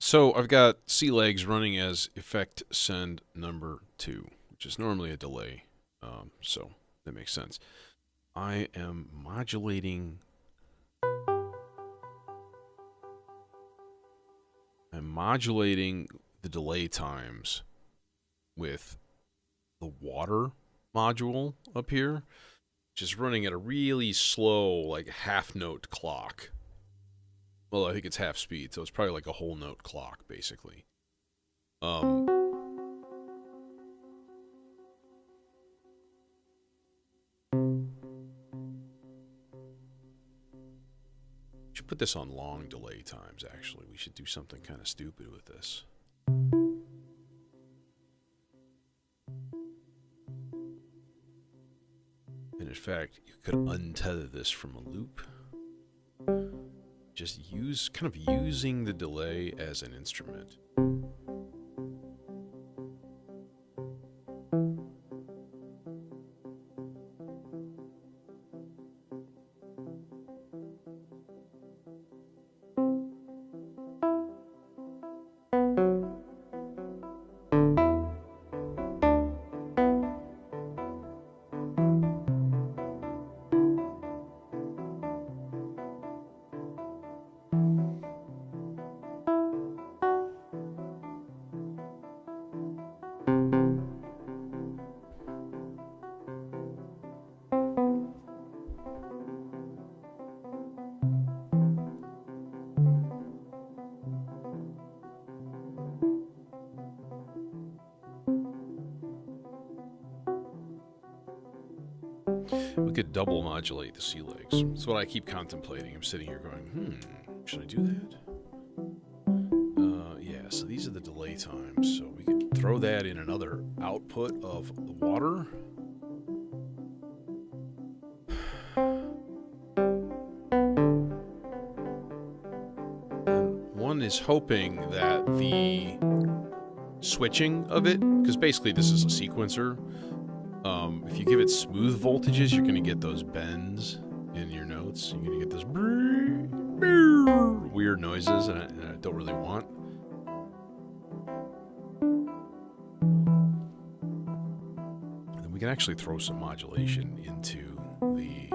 So I've got C legs running as effect send number 2, which is normally a delay. So that makes sense. I am modulating. I'm modulating the delay times with the water module up here, which is running at a really slow, like half note clock. Well, I think it's half speed, so it's probably like a whole note clock, basically. Should put this on long delay times, actually. We should do something kind of stupid with this. And in fact, you could untether this from a loop. Just kind of using the delay as an instrument. We could double modulate the C legs. That's what I keep contemplating. I'm sitting here going, should I do that? Yeah, so these are the delay times. So we could throw that in another output of the water. is hoping that the switching of it, because basically this is a sequencer, if you give it smooth voltages, you're going to get those bends in your notes. You're going to get those weird noises, and I don't really want. And then we can actually throw some modulation into the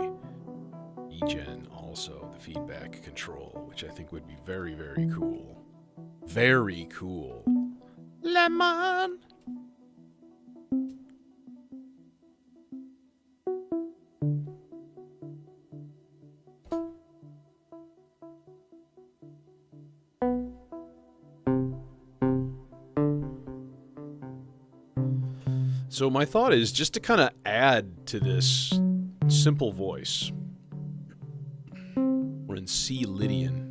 EGen also, the feedback control, which I think would be very, very cool. Very cool. Lemon! So my thought is just to kind of add to this simple voice. We're in C Lydian.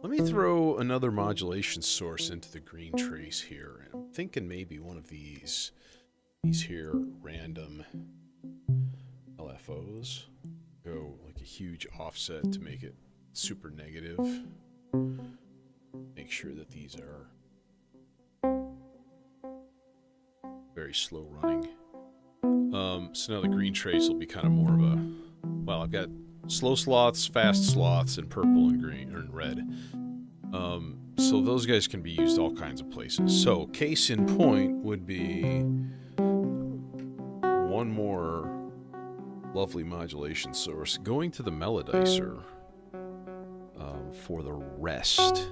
Let me throw another modulation source into the green trace here. I'm thinking maybe one of these here random LFOs. Go like a huge offset to make it super negative. Make sure that these are very slow running. So now the green trace will be kind of more of a, well, I've got slow sloths, fast sloths, and purple and green, or in red. So those guys can be used all kinds of places. So case in point would be one more lovely modulation source going to the melodizer for the rest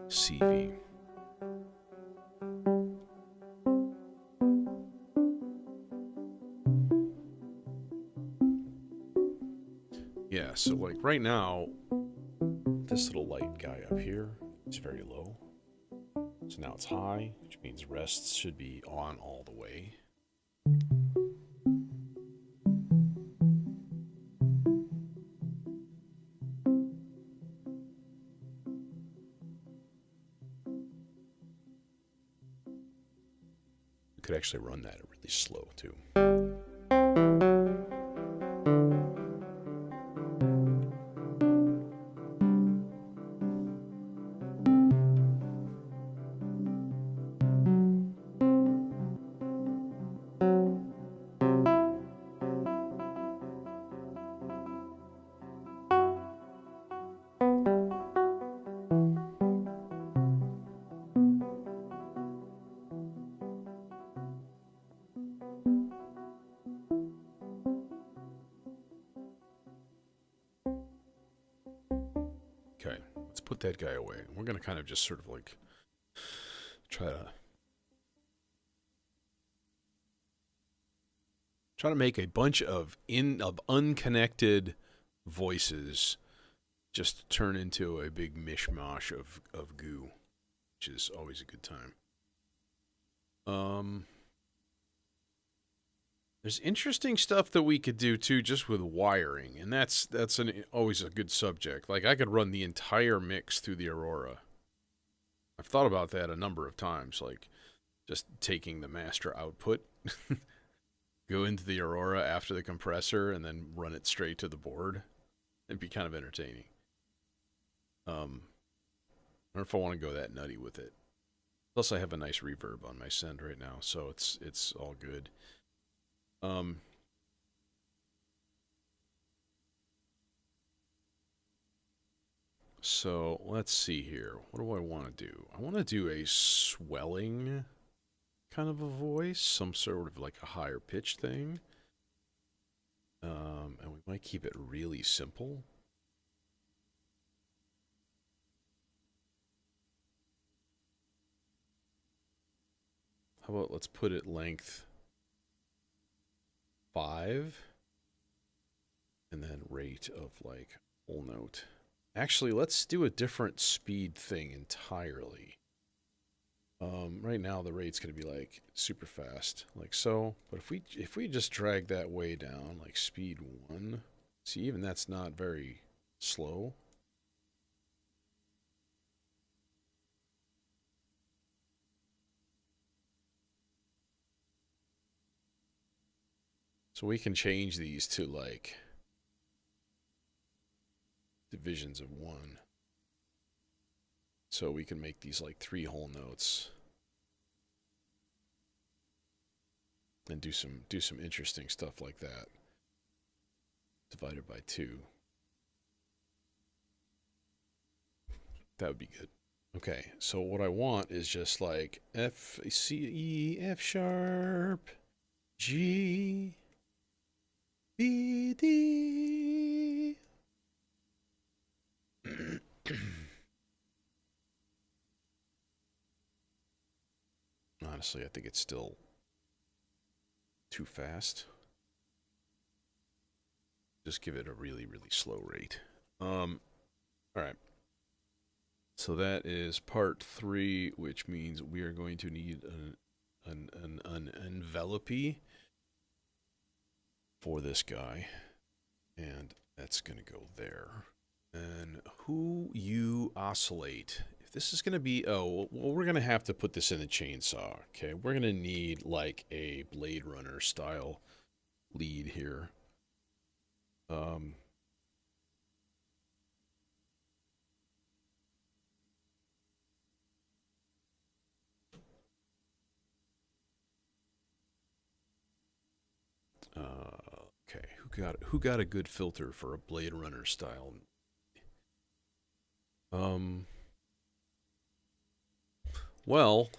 CV. Yeah, so like right now, this little light guy up here is very low. So now it's high, which means rests should be on all the way. We could actually run that really slow too. Okay, let's put that guy away. We're going to kind of just sort of like try to make a bunch of unconnected voices just turn into a big mishmash of goo, which is always a good time. There's interesting stuff that we could do too, just with wiring, and that's always a good subject. Like I could run the entire mix through the Aurora. I've thought about that a number of times, like just taking the master output, go into the Aurora after the compressor, and then run it straight to the board. It'd be kind of entertaining. I don't know if I want to go that nutty with it. Plus, I have a nice reverb on my send right now, so it's all good. So let's see here. What do I want to do? I want to do a swelling kind of a voice, some sort of like a higher pitch thing. And we might keep it really simple. How about let's put it length 5 and then rate of like whole note. Actually, let's do a different speed thing entirely. Right now the rate's going to be like super fast, like so. But if we just drag that way down, like speed 1, see, even that's not very slow. So we can change these to like divisions of 1. So we can make these like 3 whole notes. And do some interesting stuff like that. Divided by 2. That would be good. Okay, so what I want is just like F, C, E, F sharp, G, B, D. Honestly, I think it's still too fast. Just give it a really, really slow rate. All right. So that is part 3, which means we are going to need an envelopey for this guy, and that's going to go there. And who you oscillate. If this is going to be, oh, well, we're going to have to put this in a chainsaw, okay? We're going to need like a Blade Runner style lead here. Okay, who got a good filter for a Blade Runner style? Well,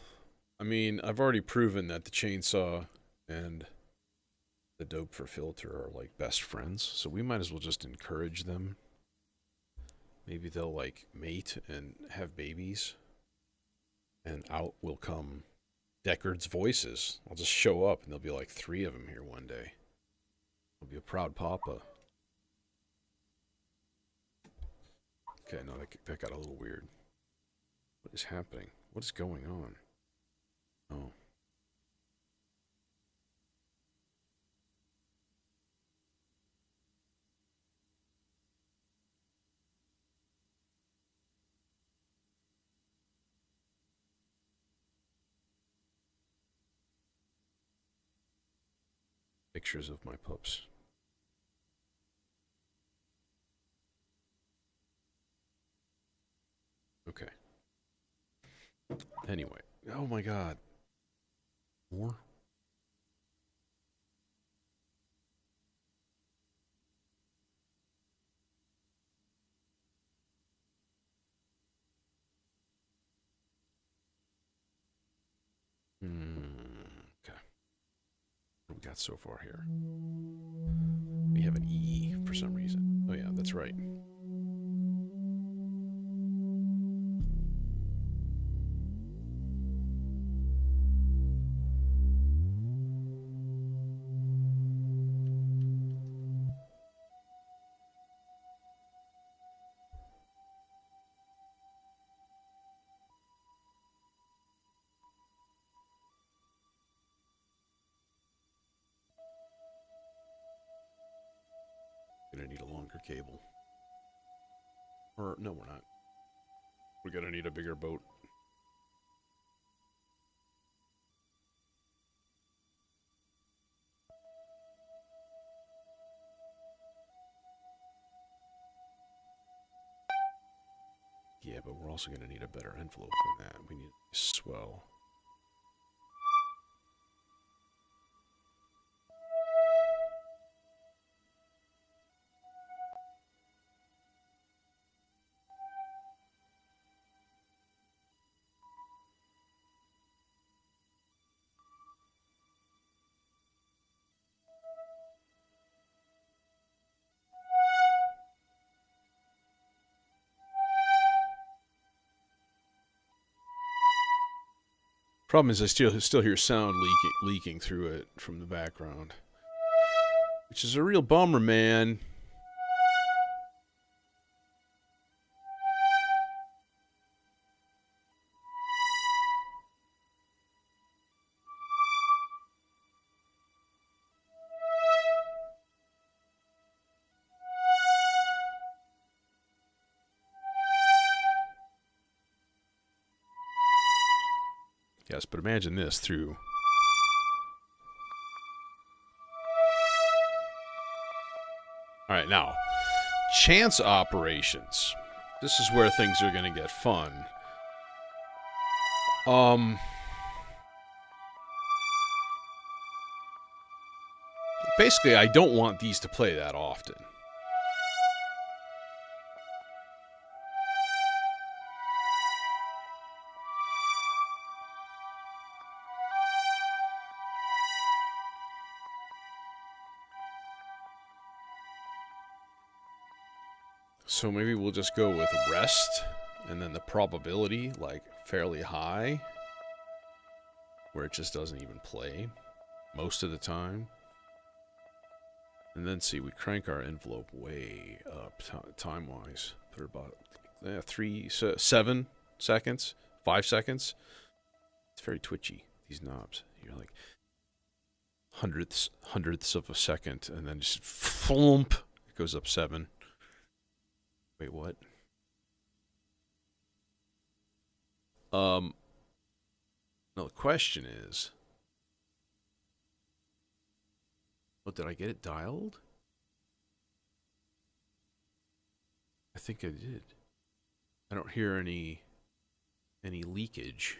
I mean, I've already proven that the chainsaw and the dope for filter are like best friends, so we might as well just encourage them. Maybe they'll like mate and have babies, and out will come Deckard's voices. I'll just show up, and there'll be like 3 of them here one day. I'll be a proud papa. Okay, no, that got a little weird. What is happening? What is going on? Oh. Pictures of my pups. Okay. Anyway. Oh my god. More? Okay. What we got so far here? We have an E for some reason. Oh yeah, that's right. Gonna need a longer cable. Or, no, we're not. We're gonna need a bigger boat. Yeah, but we're also gonna need a better envelope than that. We need a swell. Problem is, I still hear sound leaking through it from the background, which is a real bummer, man. Yes, but imagine this through... Alright, now, chance operations. This is where things are going to get fun. Basically, I don't want these to play that often. So maybe we'll just go with rest, and then the probability, like, fairly high, where it just doesn't even play most of the time. And then see, we crank our envelope way up time-wise. Put it about 7 seconds, 5 seconds. It's very twitchy, these knobs. You're like hundredths of a second, and then just flump, it goes up 7. Wait, what? No, the question is... Oh, did I get it dialed? I think I did. I don't hear any leakage.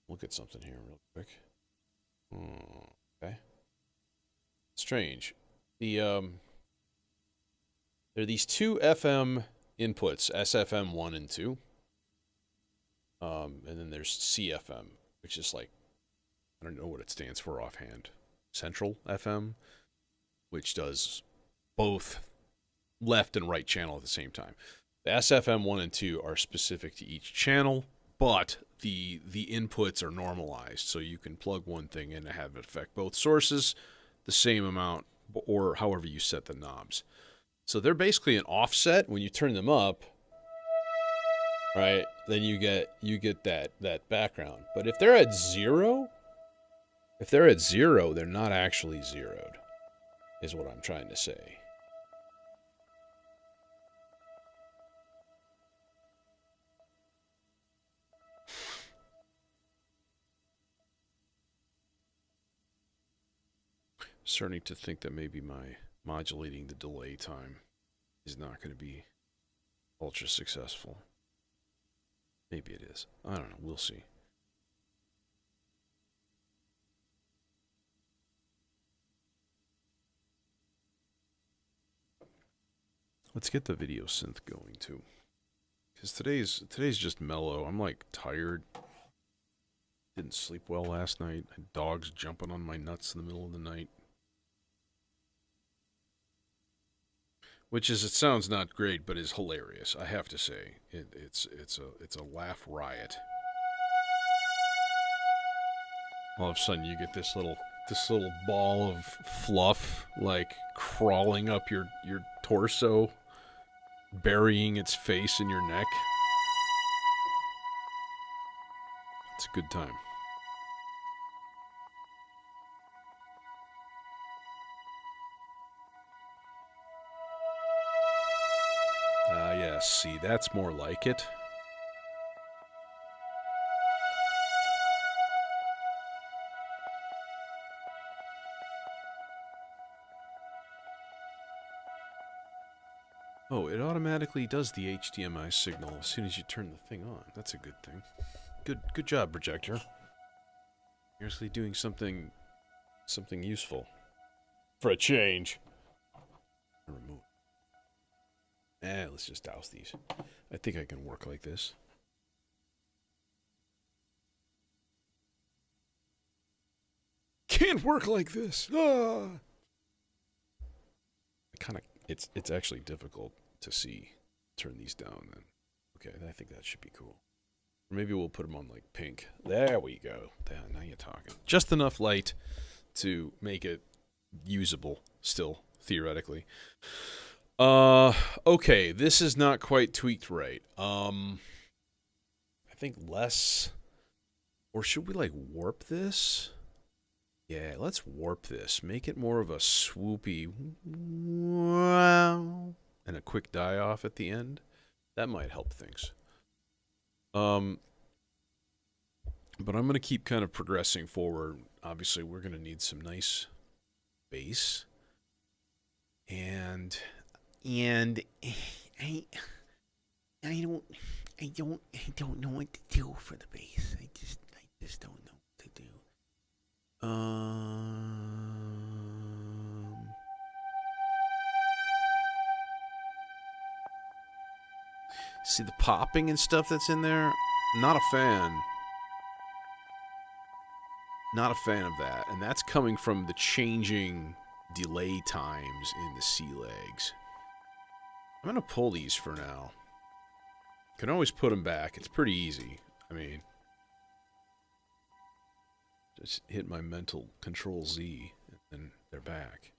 Look at something here real quick. Okay. Strange. There are these two FM inputs, SFM 1 and 2. And then there's CFM, which is like, I don't know what it stands for offhand. Central FM, which does both left and right channel at the same time. The SFM 1 and 2 are specific to each channel, but the inputs are normalized, so you can plug one thing in and have it affect both sources the same amount, or however you set the knobs. So they're basically an offset. When you turn them up, right, then you get that background. But if they're at 0, they're not actually zeroed, is what I'm trying to say. Starting to think that maybe my modulating the delay time is not going to be ultra successful. Maybe it is. I don't know. We'll see. Let's get the video synth going too, because today's just mellow. I'm like tired. Didn't sleep well last night. I had dogs jumping on my nuts in the middle of the night. Which is, it sounds not great, but is hilarious. I have to say, it's a laugh riot. All of a sudden, you get this little ball of fluff, like crawling up your torso, burying its face in your neck. It's a good time. Yes, see, that's more like it. Oh, it automatically does the HDMI signal as soon as you turn the thing on. That's a good thing. Good job, projector. You're actually doing something useful. For a change. Remove. Let's just douse these. I think I can work like this. Can't work like this. Ah! It's actually difficult to see. Turn these down then. Okay, I think that should be cool. Or maybe we'll put them on like pink. There we go. Now you're talking. Just enough light to make it usable still, theoretically. Okay, this is not quite tweaked right. I think less, or should we like warp this? Yeah, let's warp this. Make it more of a swoopy wow and a quick die off at the end. That might help things. Um, but I'm going to keep kind of progressing forward. Obviously, we're going to need some nice bass. And I I don't I don't know what to do for the bass. I just don't know what to do. See the popping and stuff that's in there? Not a fan. Not a fan of that. And that's coming from the changing delay times in the sea legs. I'm going to pull these for now. Can always put them back. It's pretty easy. I mean, just hit my mental control Z and then they're back.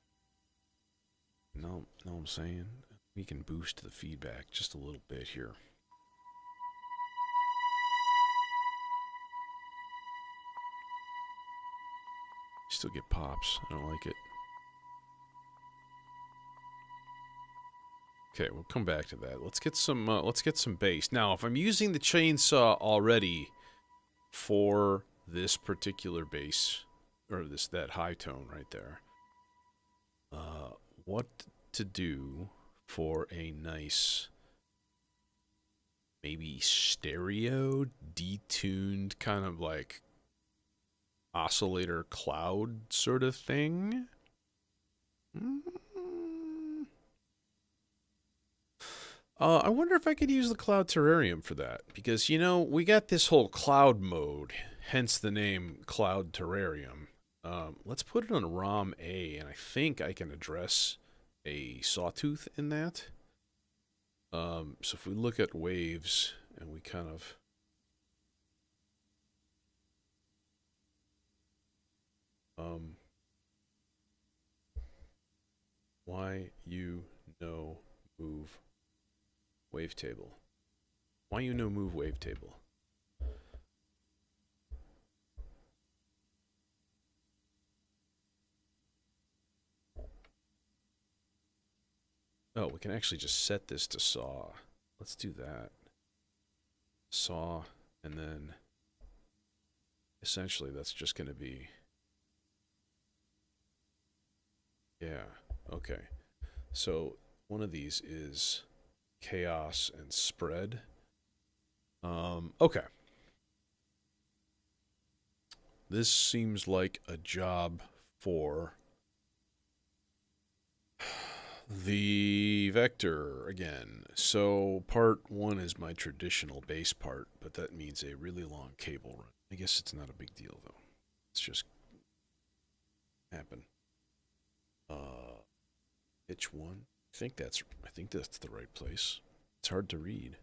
Know what I'm saying? We can boost the feedback just a little bit here. Still get pops. I don't like it. Okay, we'll come back to that. Let's get some bass. Now, if I'm using the chainsaw already for this particular bass, or that high tone right there, what to do for a nice, maybe stereo, detuned kind of like oscillator cloud sort of thing? I wonder if I could use the Cloud Terrarium for that. Because, you know, we got this whole cloud mode, hence the name Cloud Terrarium. Let's put it on ROM A, and I think I can address a sawtooth in that. So if we look at waves, and we kind of... why you no move wavetable? Why you no move wavetable? Oh, we can actually just set this to saw. Let's do that. Saw, and then essentially that's just going to be... yeah, okay. So one of these is chaos and spread. Okay. This seems like a job for the vector again. So part one is my traditional bass part, but that means a really long cable run. I guess it's not a big deal though. It's just happen. Pitch one. I think that's the right place. It's hard to read.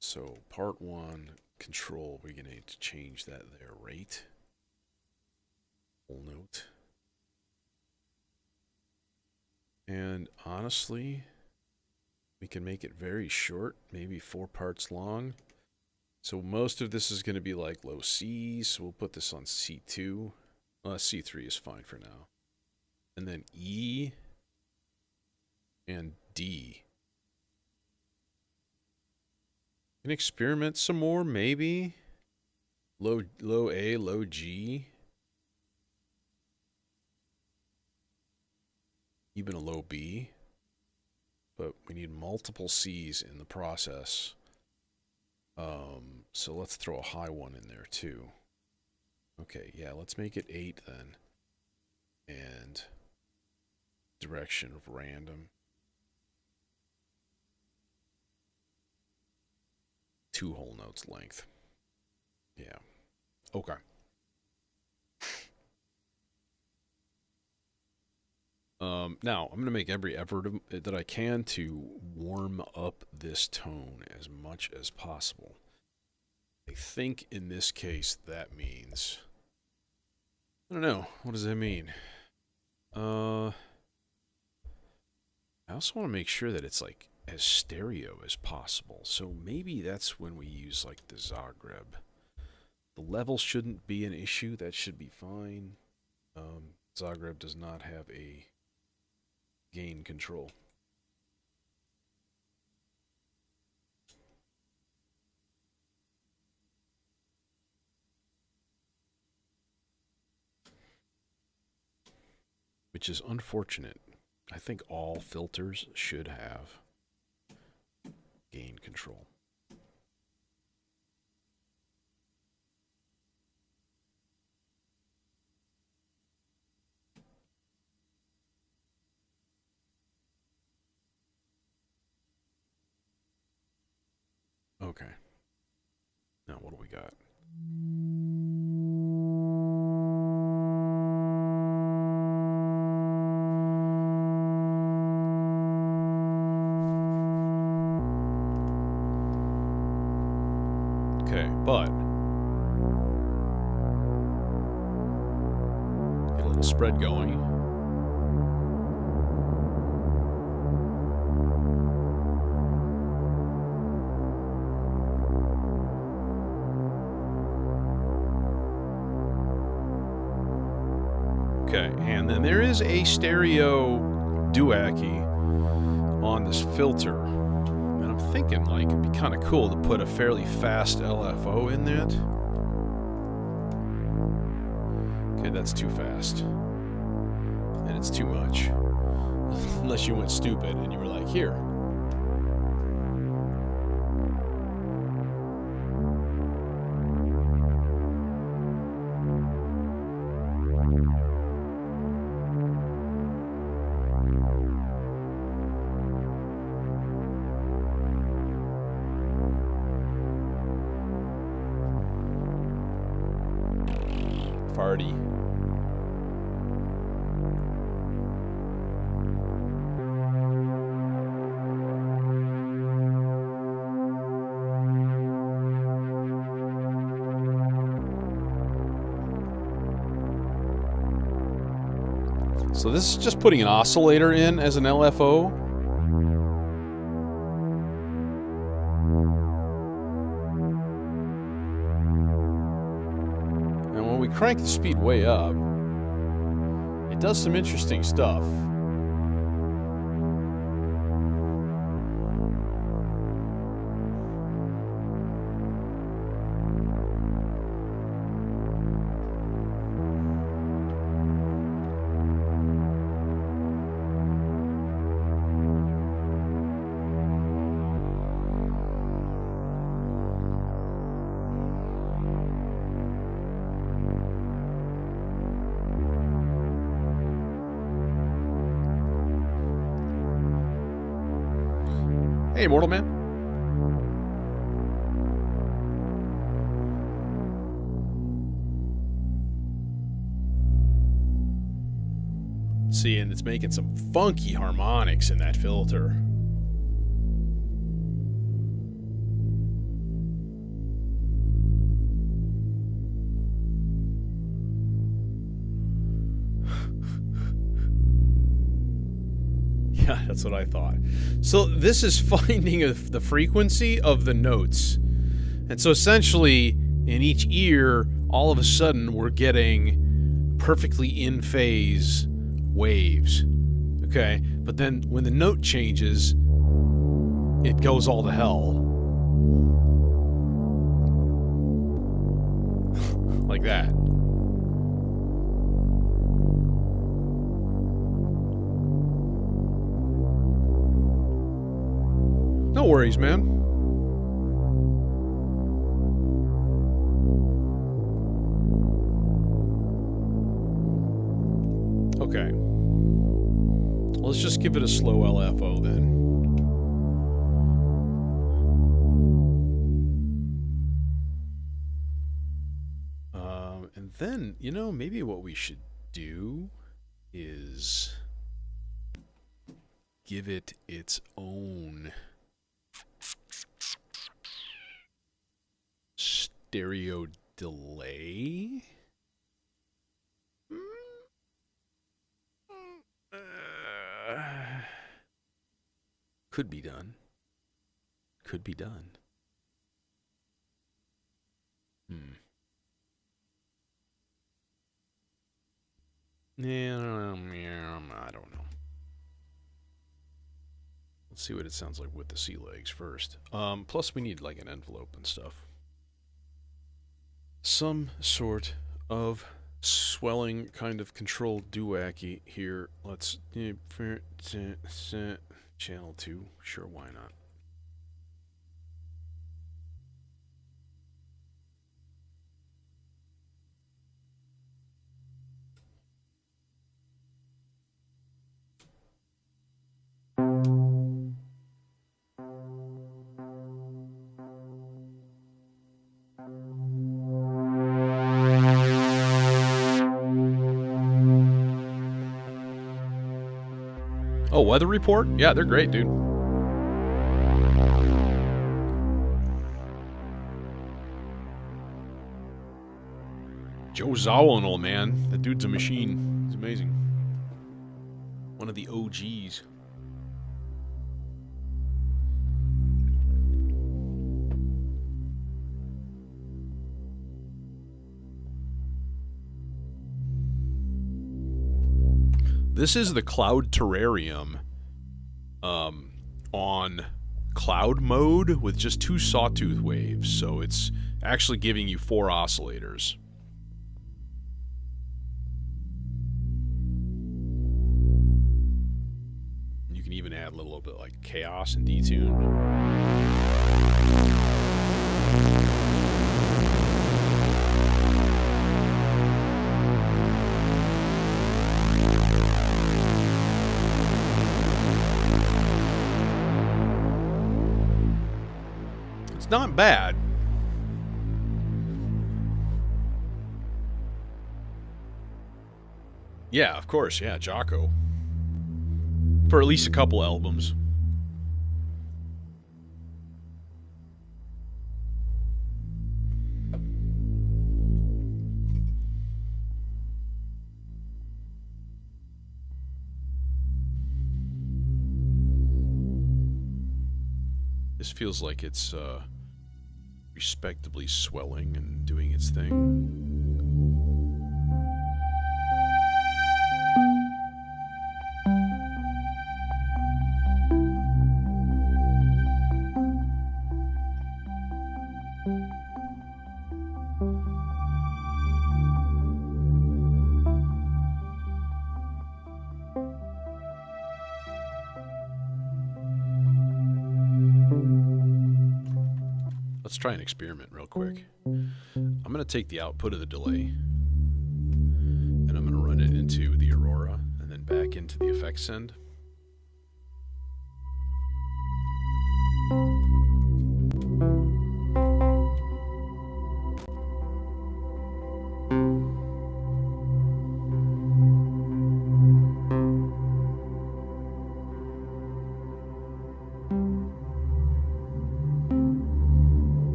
So part one, control, we're gonna need to change that there, rate. Whole note. And honestly, we can make it very short, maybe 4 parts long. So most of this is going to be like low C's, so we'll put this on C2. C3 is fine for now. And then E and D. Can experiment some more, maybe. Low A, low G. Even a low B. But we need multiple C's in the process. So let's throw a high one in there too. Okay, yeah, let's make it 8 then. And direction of random. 2 whole notes length. Yeah. Okay. Now, I'm going to make every effort that I can to warm up this tone as much as possible. I think in this case that means... I don't know. What does that mean? I also want to make sure that it's like as stereo as possible. So maybe that's when we use like the Zagreb. The level shouldn't be an issue. That should be fine. Zagreb does not have a gain control. which is unfortunate. I think all filters should have gain control. Okay. Now what do we got? Okay, but get a little spread going. Okay, and then there is a stereo duacky on this filter. And I'm thinking, like, it'd be kind of cool to put a fairly fast LFO in that. Okay, that's too fast. And it's too much. Unless you went stupid and you were like, here. Farty. So this is just putting an oscillator in as an LFO. And when we crank the speed way up, it does some interesting stuff. Hey, Mortal Man. See, and it's making some funky harmonics in that filter. Yeah, that's what I thought. So this is finding the frequency of the notes. And so essentially, in each ear, all of a sudden, we're getting perfectly in phase waves. Okay? But then when the note changes, it goes all to hell. Like that. No worries, man. Okay. Let's just give it a slow LFO then. And then, you know, maybe what we should do is give it its own stereo delay. Could be done. Could be done. Yeah, I don't know. Let's see what it sounds like with the sea legs first. Plus we need like an envelope and stuff. Some sort of swelling kind of control duacky here. Let's channel 2. Sure, why not? Oh, weather report? Yeah, they're great, dude. Joe Zawinul, man. That dude's a machine. He's amazing. One of the OGs. This is the Cloud Terrarium on cloud mode with just 2 sawtooth waves, so it's actually giving you 4 oscillators. You can even add a little bit like chaos and detune. Not bad. Yeah, of course. Yeah, Jocko. For at least a couple albums. This feels like it's respectably swelling and doing its thing. Let's try an experiment real quick. I'm going to take the output of the delay and I'm going to run it into the Aurora and then back into the effects send.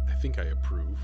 I think I approve.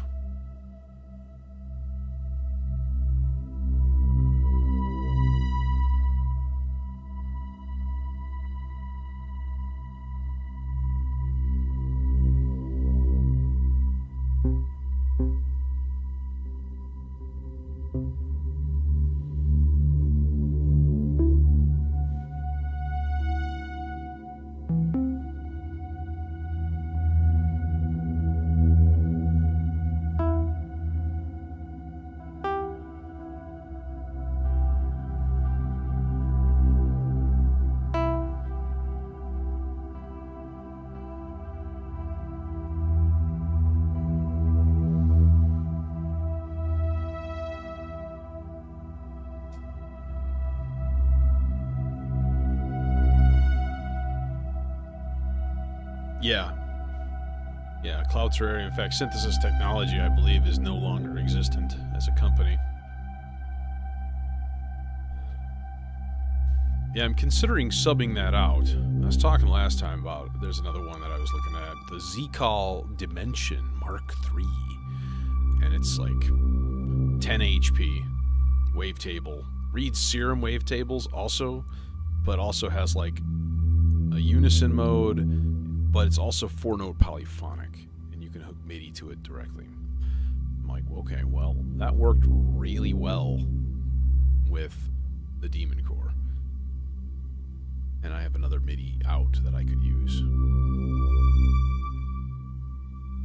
Yeah. Yeah, Cloud Terrarium. In fact, Synthesis Technology, I believe, is no longer existent as a company. Yeah, I'm considering subbing that out. I was talking last time about, there's another one that I was looking at, the Z-Call Dimension Mark III. And it's like 10 HP wavetable. Reads serum wavetables also, but also has like a unison mode, but it's also 4-note polyphonic, and you can hook MIDI to it directly. I'm like, okay, well, that worked really well with the Demon Core. And I have another MIDI out that I could use.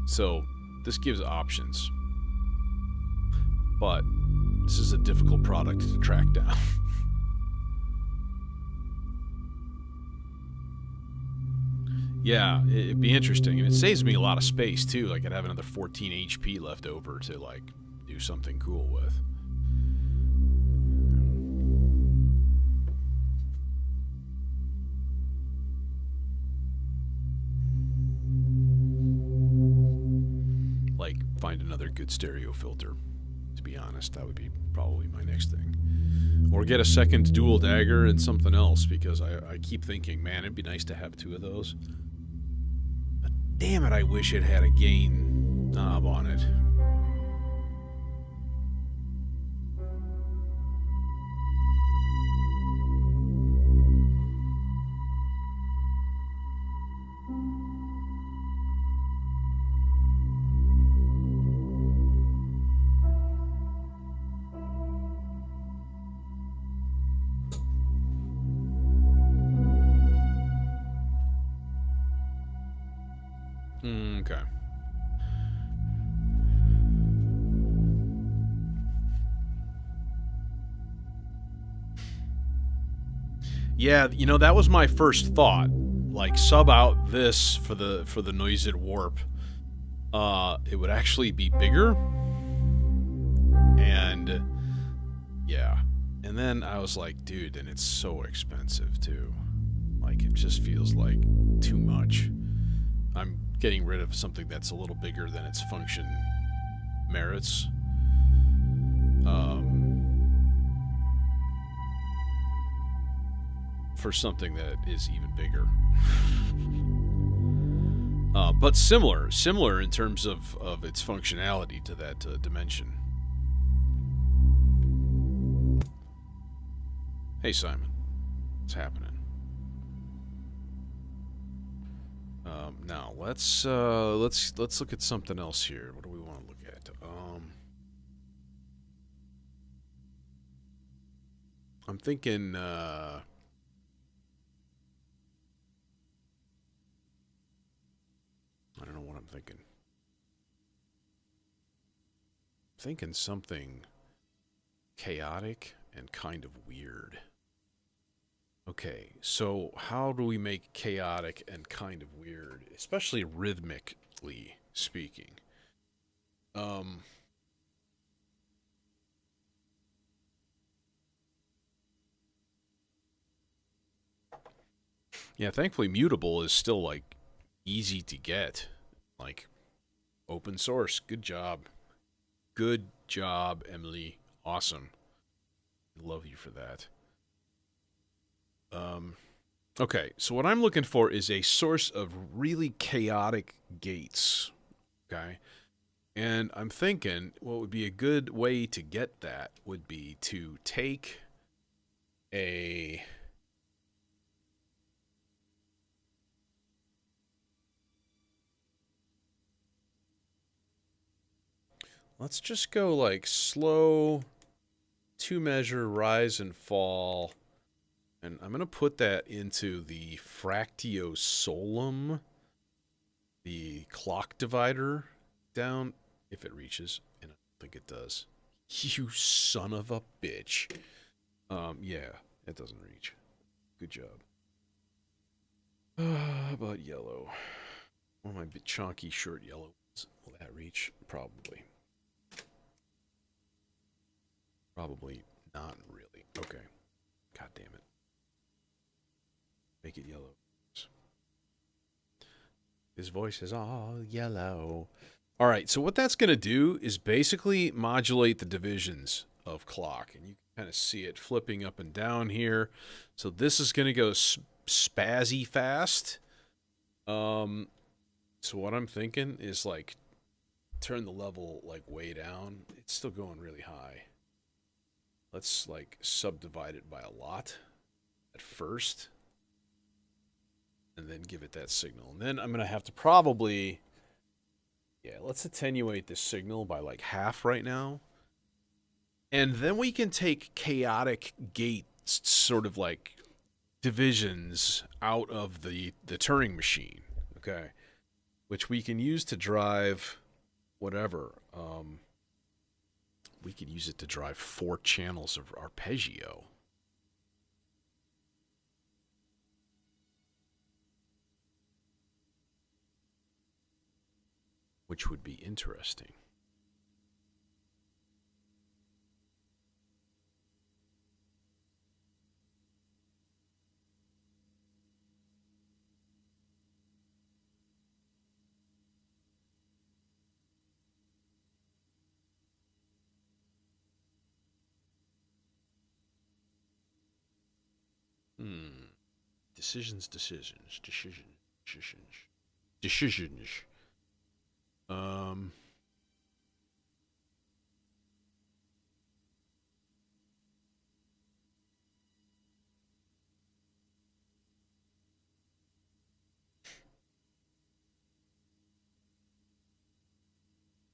So, this gives options. But this is a difficult product to track down. Yeah, it'd be interesting. And it saves me a lot of space, too. Like, I'd have another 14 HP left over to, like, do something cool with. Like, find another good stereo filter. To be honest, that would be probably my next thing. Or get a second dual dagger and something else, because I keep thinking, man, it'd be nice to have two of those. But damn it, I wish it had a gain knob on it. Okay. Yeah, you know, that was my first thought. Like, sub out this for the Noised Warp. It would actually be bigger. And yeah. And then I was like, dude, and it's so expensive too. Like, it just feels like too much. I'm getting rid of something that's a little bigger than its function merits. For something that is even bigger. But similar in terms of its functionality to that dimension. Hey Simon, what's happening? Now let's look at something else here. What do we want to look at? I'm thinking. I don't know what I'm thinking. Thinking something chaotic and kind of weird. Okay, so how do we make chaotic and kind of weird, especially rhythmically speaking? Yeah, thankfully Mutable is still like easy to get. Like, open source. Good job. Good job, Emily. Awesome. Love you for that. Okay, so what I'm looking for is a source of really chaotic gates. Okay? And I'm thinking what would be a good way to get that would be to take a... Let's just go like slow, 2-measure rise and fall. And I'm going to put that into the Fractio Solum, the clock divider down, if it reaches. And I don't think it does. You son of a bitch. Yeah, it doesn't reach. Good job. How about yellow? One of my chunky short yellow ones. Will that reach? Probably. Probably not really. Okay. God damn it. Make it yellow. His voice is all yellow. All right, so what that's going to do is basically modulate the divisions of clock. And you can kind of see it flipping up and down here. So this is going to go spazzy fast. So what I'm thinking is like turn the level like way down. It's still going really high. Let's like subdivide it by a lot at first. And then give it that signal. And then I'm going to have to probably... Yeah, let's attenuate this signal by like half right now. And then we can take chaotic gate sort of like divisions out of the Turing machine. Okay. Which we can use to drive whatever. We could use it to drive 4 channels of arpeggio. Which would be interesting. Decisions.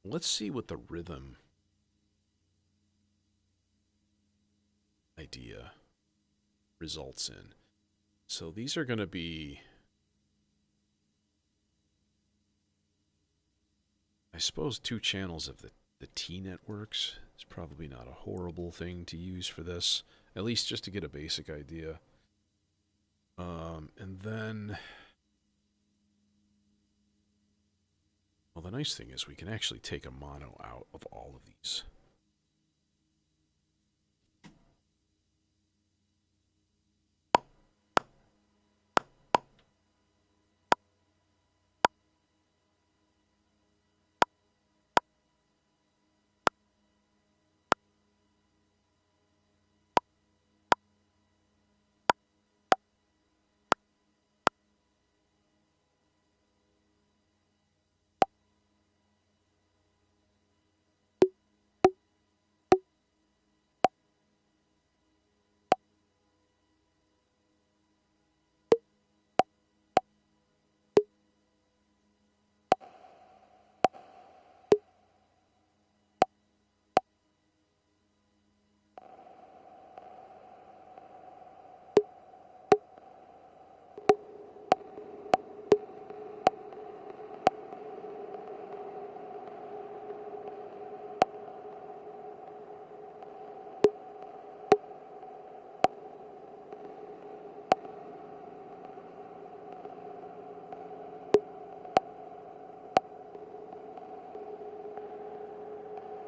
Let's see what the rhythm idea results in. So these are going to be, I suppose, 2 channels of the T networks. It's probably not a horrible thing to use for this, at least just to get a basic idea. And then, well, the nice thing is we can actually take a mono out of all of these.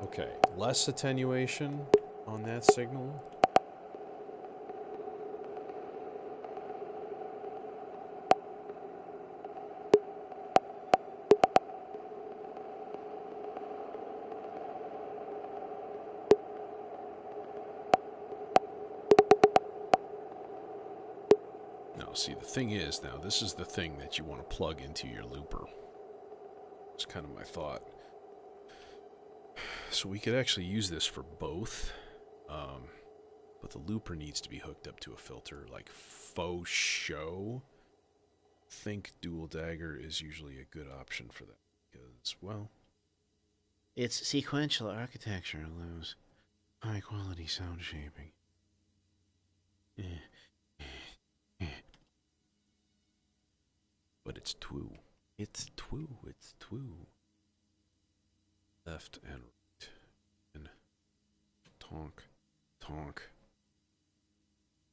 Okay, less attenuation on that signal. Now, see, the thing is, now, this is the thing that you want to plug into your looper. It's kind of my thought. So we could actually use this for both, but the looper needs to be hooked up to a filter, like faux show. Think dual dagger is usually a good option for that, because, well, its sequential architecture allows high-quality sound shaping. But it's two. It's two. It's two. Left and right. And tonk, tonk.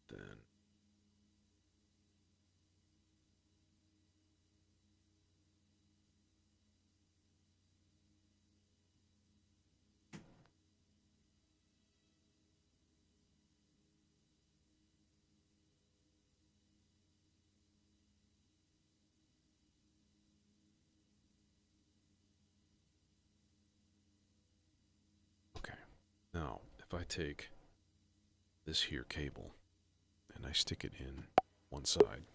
Then. Now, if I take this here cable and I stick it in one side,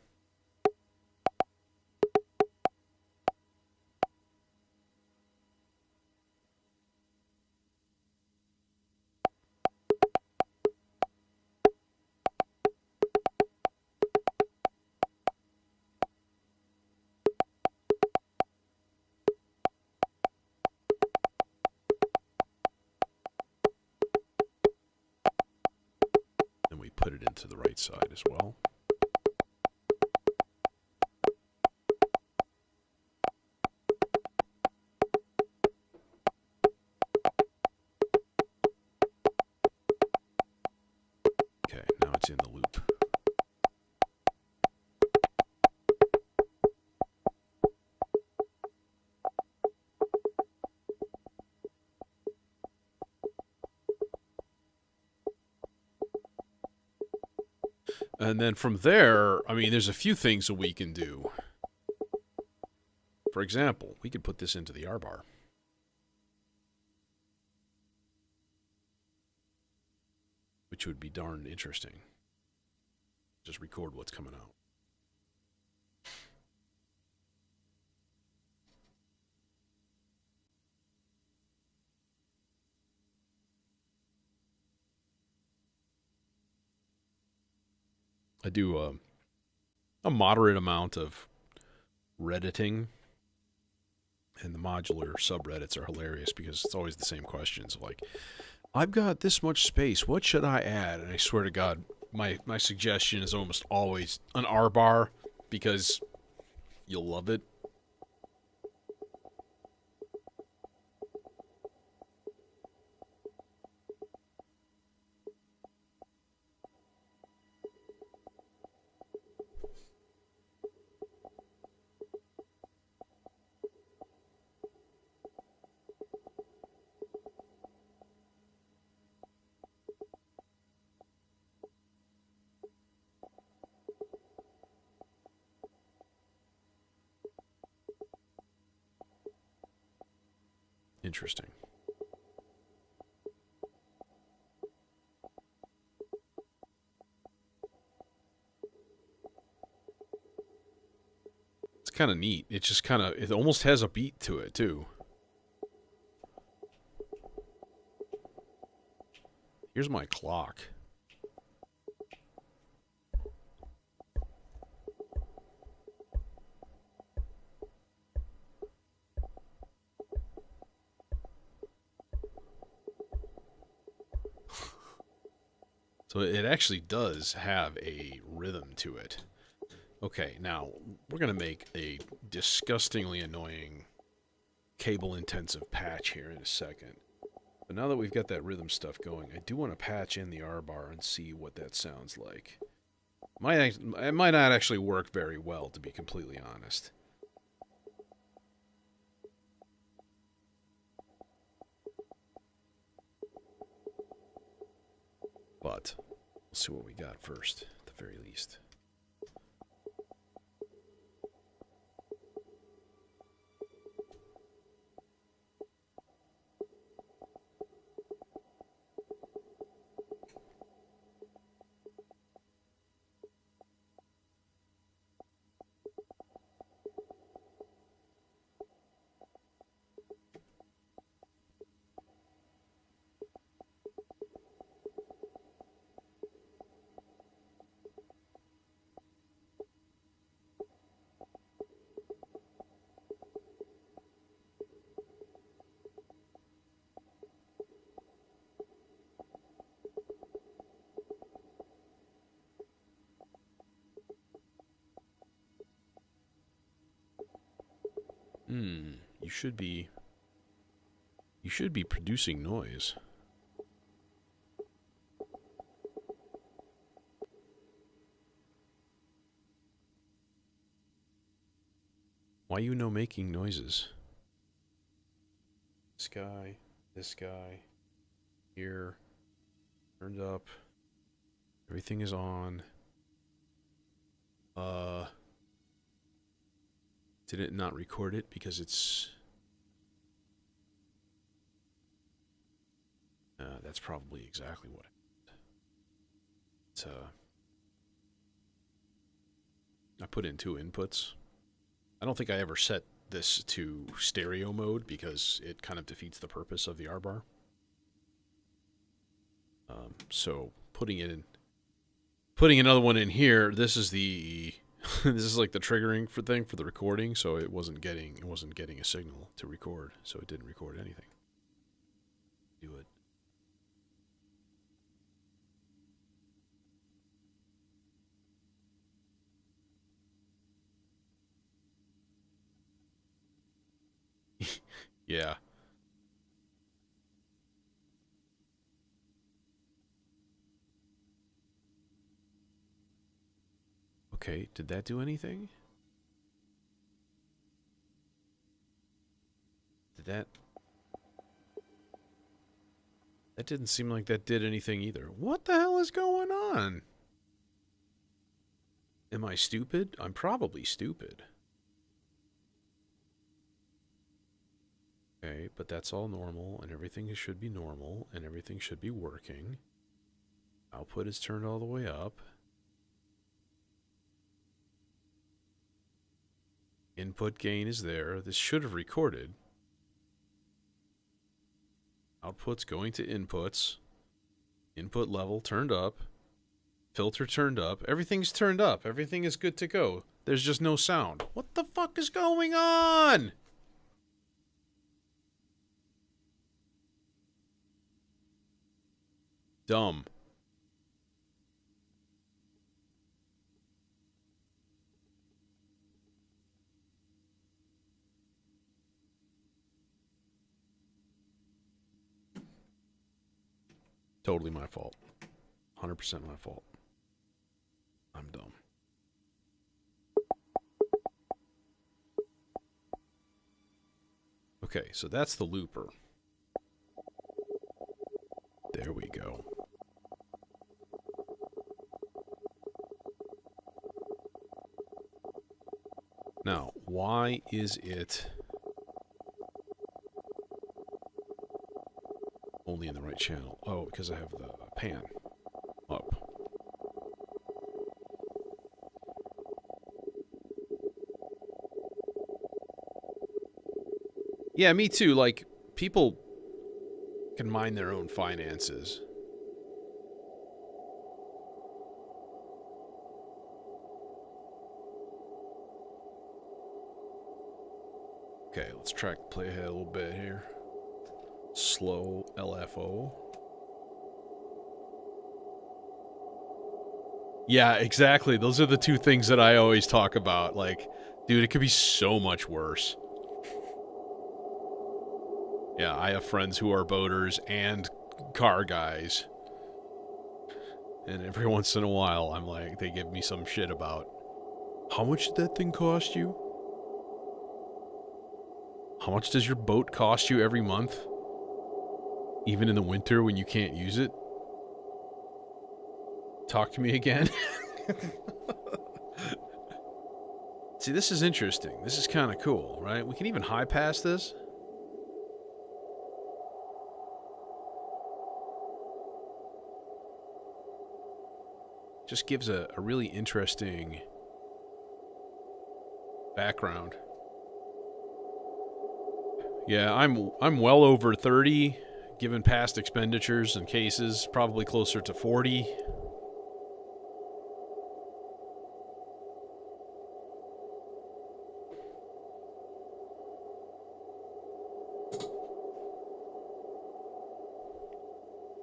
and we put it into the right side as well. Okay, now it's in the loop. And then from there, I mean, there's a few things that we can do. For example, we could put this into the R-bar. Which would be darn interesting. Just record what's coming out. I do a moderate amount of Redditing, and the modular subreddits are hilarious because it's always the same questions. Like, I've got this much space. What should I add? And I swear to God, my suggestion is almost always an R-bar because you'll love it. Interesting. It's kind of neat. It just kind of, it almost has a beat to it, too. Here's my clock. So it actually does have a rhythm to it. Okay, now we're going to make a disgustingly annoying cable-intensive patch here in a second. But now that we've got that rhythm stuff going, I do want to patch in the R-bar and see what that sounds like. It might not actually work very well, to be completely honest. But let's see what we got first, at the very least. You should be producing noise. Why you no making noises? This guy, here, turned up, everything is on. Did it not record it because it's... That's probably exactly what I put in 2 inputs. I don't think I ever set this to stereo mode because it kind of defeats the purpose of the R bar. So putting another one in here. This is the this is like the triggering thing for the recording. So it wasn't getting a signal to record. So it didn't record anything. Do it. Yeah. Okay, did that do anything? That didn't seem like that did anything either. What the hell is going on? Am I stupid? I'm probably stupid. Okay, but that's all normal, and everything should be normal, and everything should be working. Output is turned all the way up. Input gain is there. This should have recorded. Output's going to inputs. Input level turned up. Filter turned up. Everything's turned up. Everything is good to go. There's just no sound. What the fuck is going on? Dumb. Totally my fault. 100% my fault. I'm dumb. Okay, so that's the looper. There we go. Now, why is it only in the right channel? Oh, because I have the pan up. Yeah, me too. Like, people can mind their own finances. Okay, let's play ahead a little bit here. Slow LFO. Yeah, exactly. Those are the 2 things that I always talk about. Like, dude, it could be so much worse. Yeah, I have friends who are boaters and car guys. And every once in a while, I'm like, they give me some shit about, how much did that thing cost you? How much does your boat cost you every month? Even in the winter when you can't use it? Talk to me again. See, this is interesting. This is kind of cool, right? We can even high pass this. Just gives a really interesting background. Yeah, I'm well over 30, given past expenditures and cases, probably closer to 40.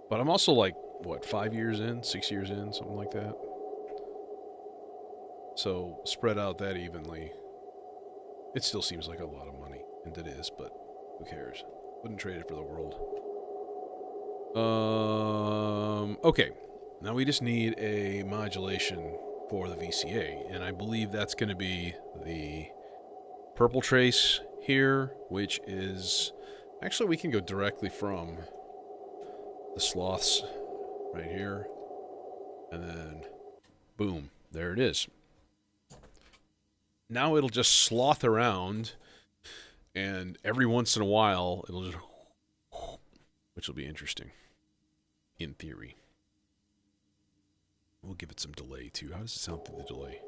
But I'm also like, what, 5 years in, 6 years in, something like that. So spread out that evenly. It still seems like a lot of money, and it is, but who cares? Wouldn't trade it for the world. Okay. Now we just need a modulation for the VCA, and I believe that's going to be the purple trace here, which is... Actually, we can go directly from the sloths right here, and then boom, there it is. Now it'll just sloth around, and every once in a while it'll just, which will be interesting. in theory. We'll give it some delay too. How does it sound through the delay?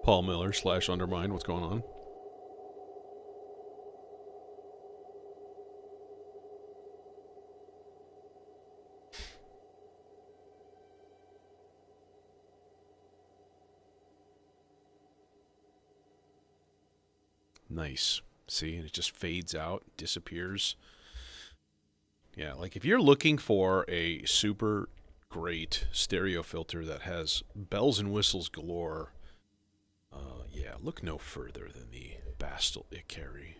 Paul Miller / Undermine. What's going on? Nice. See, and it just fades out, disappears. Yeah, like if you're looking for a super great stereo filter that has bells and whistles galore, yeah, look no further than the Bastel Icari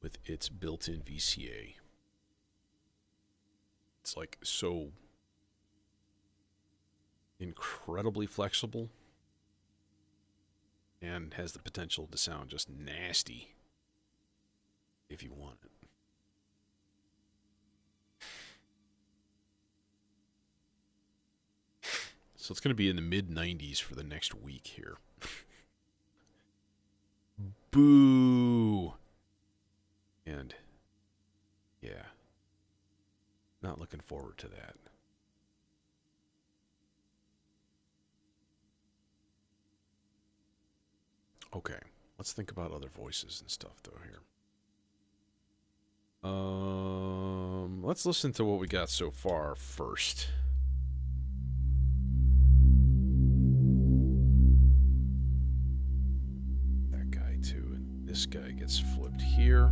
with its built-in VCA. It's like so incredibly flexible and has the potential to sound just nasty if you want it. So it's going to be in the mid-90s for the next week here. Boo! And, yeah. Not looking forward to that. Okay, let's think about other voices and stuff, though, here. Let's listen to what we got so far first. That guy, too, and this guy gets flipped here.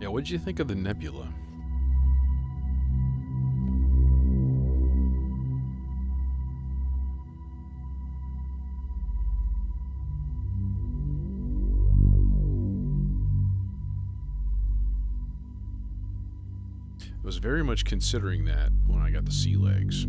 Yeah, what did you think of the nebula? I was very much considering that when I got the sea legs.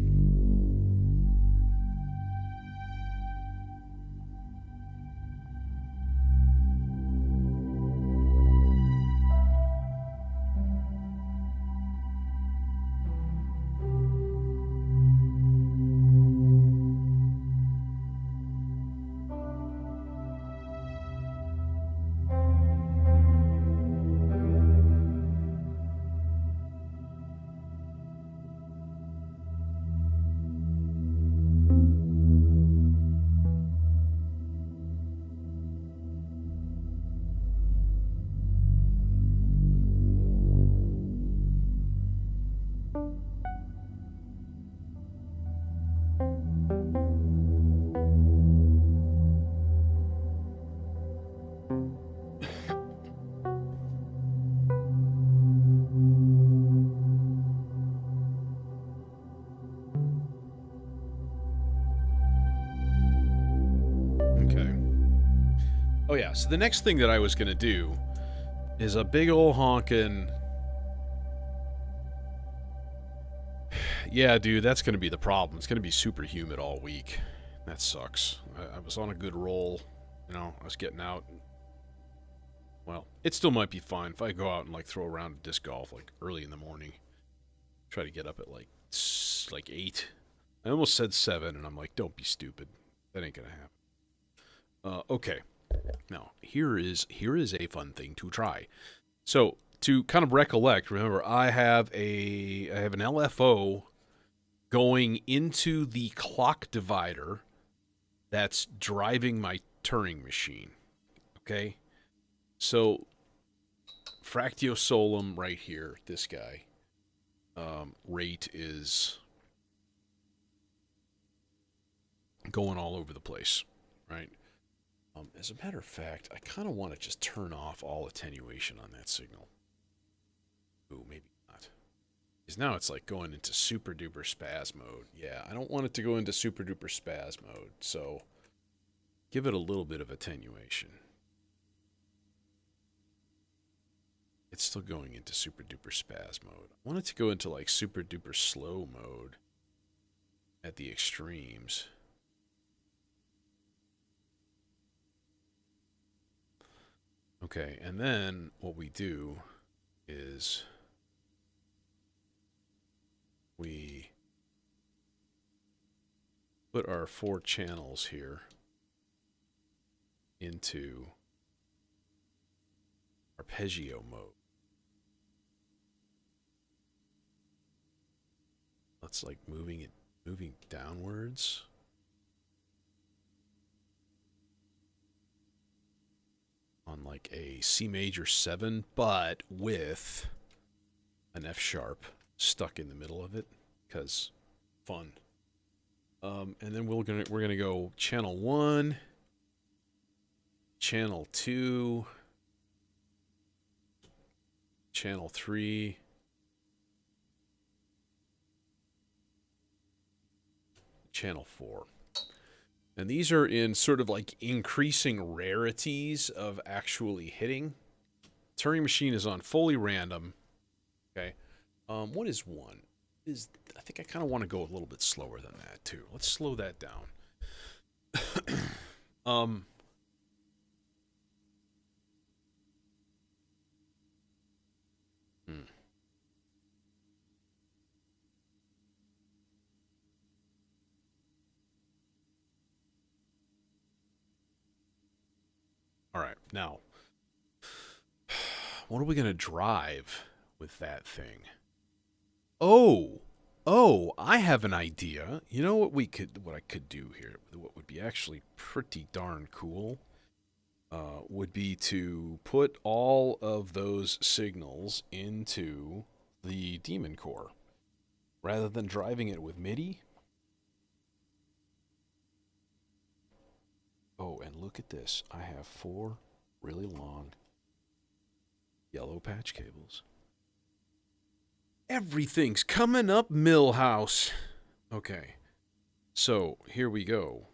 Oh yeah, so the next thing that I was going to do is a big ol' honkin'... Yeah, dude, that's going to be the problem. It's going to be super humid all week. That sucks. I was on a good roll. You know, I was getting out. Well, it still might be fine if I go out and, like, throw a round of disc golf, like, early in the morning. Try to get up at, like 8. I almost said 7, and I'm like, don't be stupid. That ain't going to happen. Okay. Now, here is a fun thing to try. So, to kind of recollect, remember, I have an LFO going into the clock divider that's driving my Turing machine. Okay? So, Fractio Solum right here, this guy, rate is going all over the place, right? As a matter of fact, I kind of want to just turn off all attenuation on that signal. Ooh, maybe not. Because now it's like going into super duper spaz mode. Yeah, I don't want it to go into super duper spaz mode, so give it a little bit of attenuation. It's still going into super duper spaz mode. I want it to go into like super duper slow mode at the extremes. Okay, and then what we do is we put our 4 channels here into arpeggio mode. That's like moving downwards. On like a C major 7, but with an F sharp stuck in the middle of it, because fun. And then we're gonna go channel 1, channel 2, channel 3, channel 4. And these are in sort of like increasing rarities of actually hitting. Turing machine is on fully random. Okay. What is 1? I think I kind of want to go a little bit slower than that too. Let's slow that down. All right, now, what are we going to drive with that thing? Oh, I have an idea. You know what I could do here, what would be actually pretty darn cool, would be to put all of those signals into the daemon core, rather than driving it with MIDI. Oh, and look at this. I have 4 really long yellow patch cables. Everything's coming up, Millhouse. Okay, so here we go.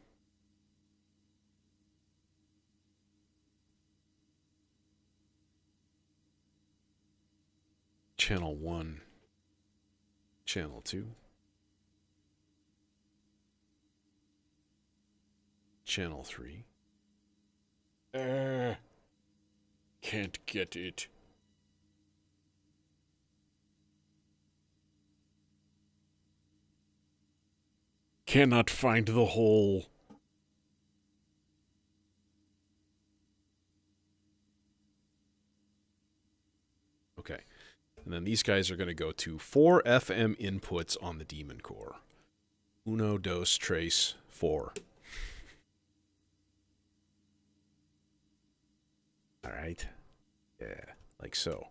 Channel 1, channel 2, channel 3. Can't get it. Cannot find the hole. Okay. And then these guys are going to go to 4 FM inputs on the daemon core. Uno, dos, tres, 4. All right. Yeah, like so.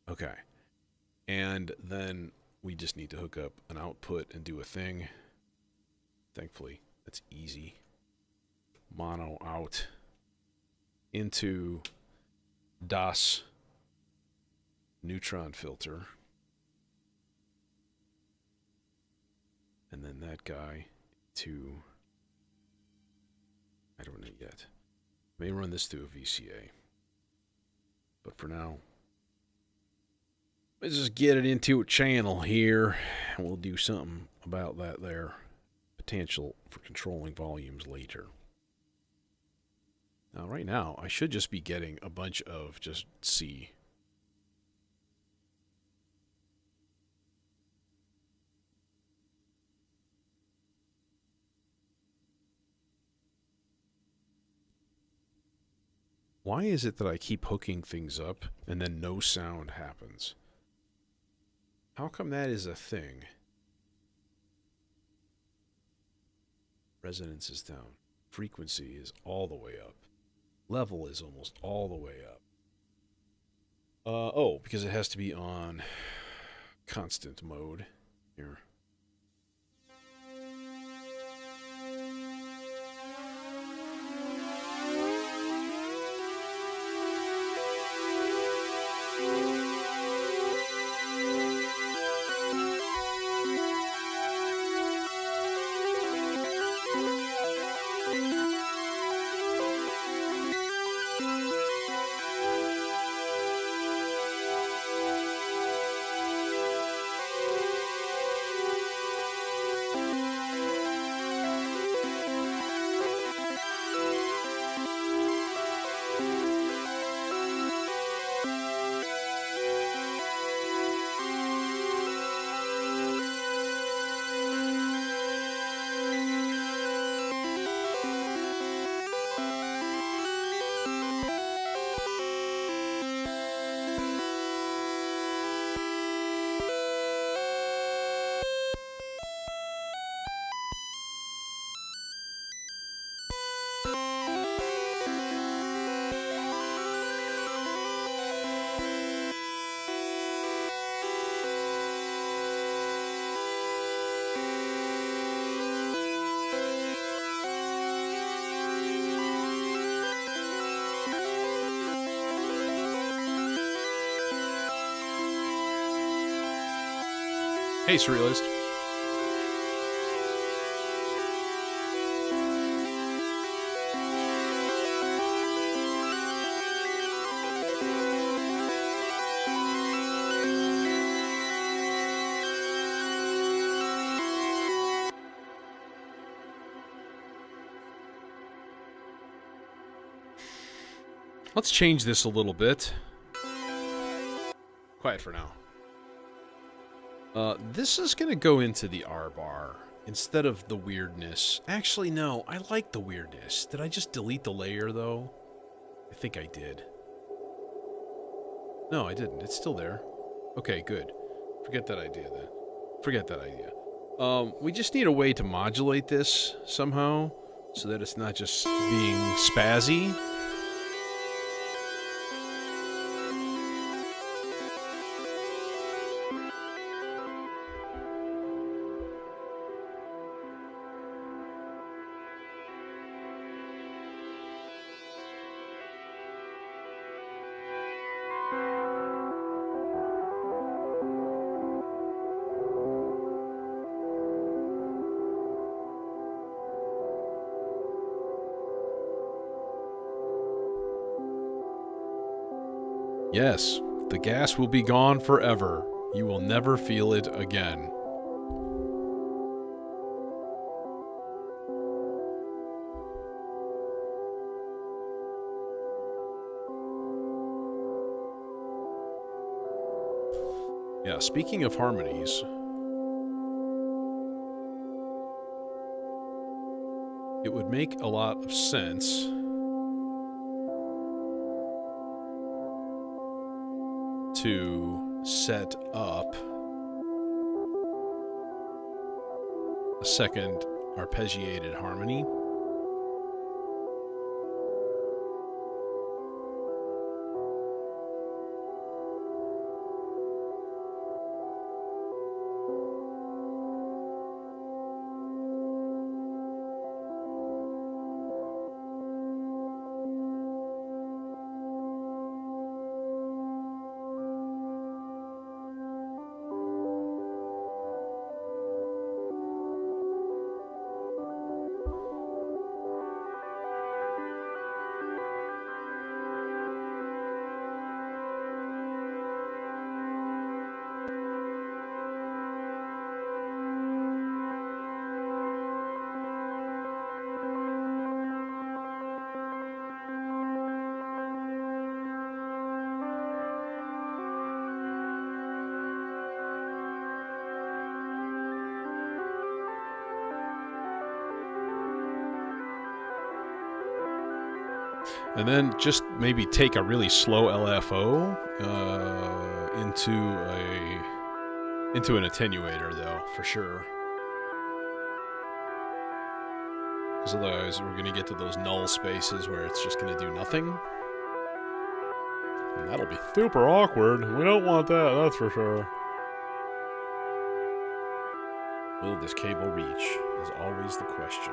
Okay. And then we just need to hook up an output and do a thing. Thankfully, that's easy. Mono out into DAS neutron filter. And then that guy to, I don't know yet. May run this through a VCA. But for now, let's just get it into a channel here, and we'll do something about that there. Potential for controlling volumes later. Now, right now, I should just be getting a bunch of just C. Why is it that I keep hooking things up and then no sound happens? How come that is a thing? Resonance is down. Frequency is all the way up. Level is almost all the way up. Oh, because it has to be on constant mode here. Hey, Surrealist. Let's change this a little bit. Quiet for now. This is going to go into the R bar instead of the weirdness. Actually, no, I like the weirdness. Did I just delete the layer, though? I think I did. No, I didn't. It's still there. Okay, good. Forget that idea, then. Forget that idea. We just need a way to modulate this somehow so that it's not just being spazzy. Yes, the gas will be gone forever. You will never feel it again. Yeah, speaking of harmonies, it would make a lot of sense to set up a second arpeggiated harmony. And then just maybe take a really slow LFO into an attenuator, though, for sure. Because otherwise we're going to get to those null spaces where it's just going to do nothing. And that'll be super awkward. We don't want that, that's for sure. Will this cable reach is always the question.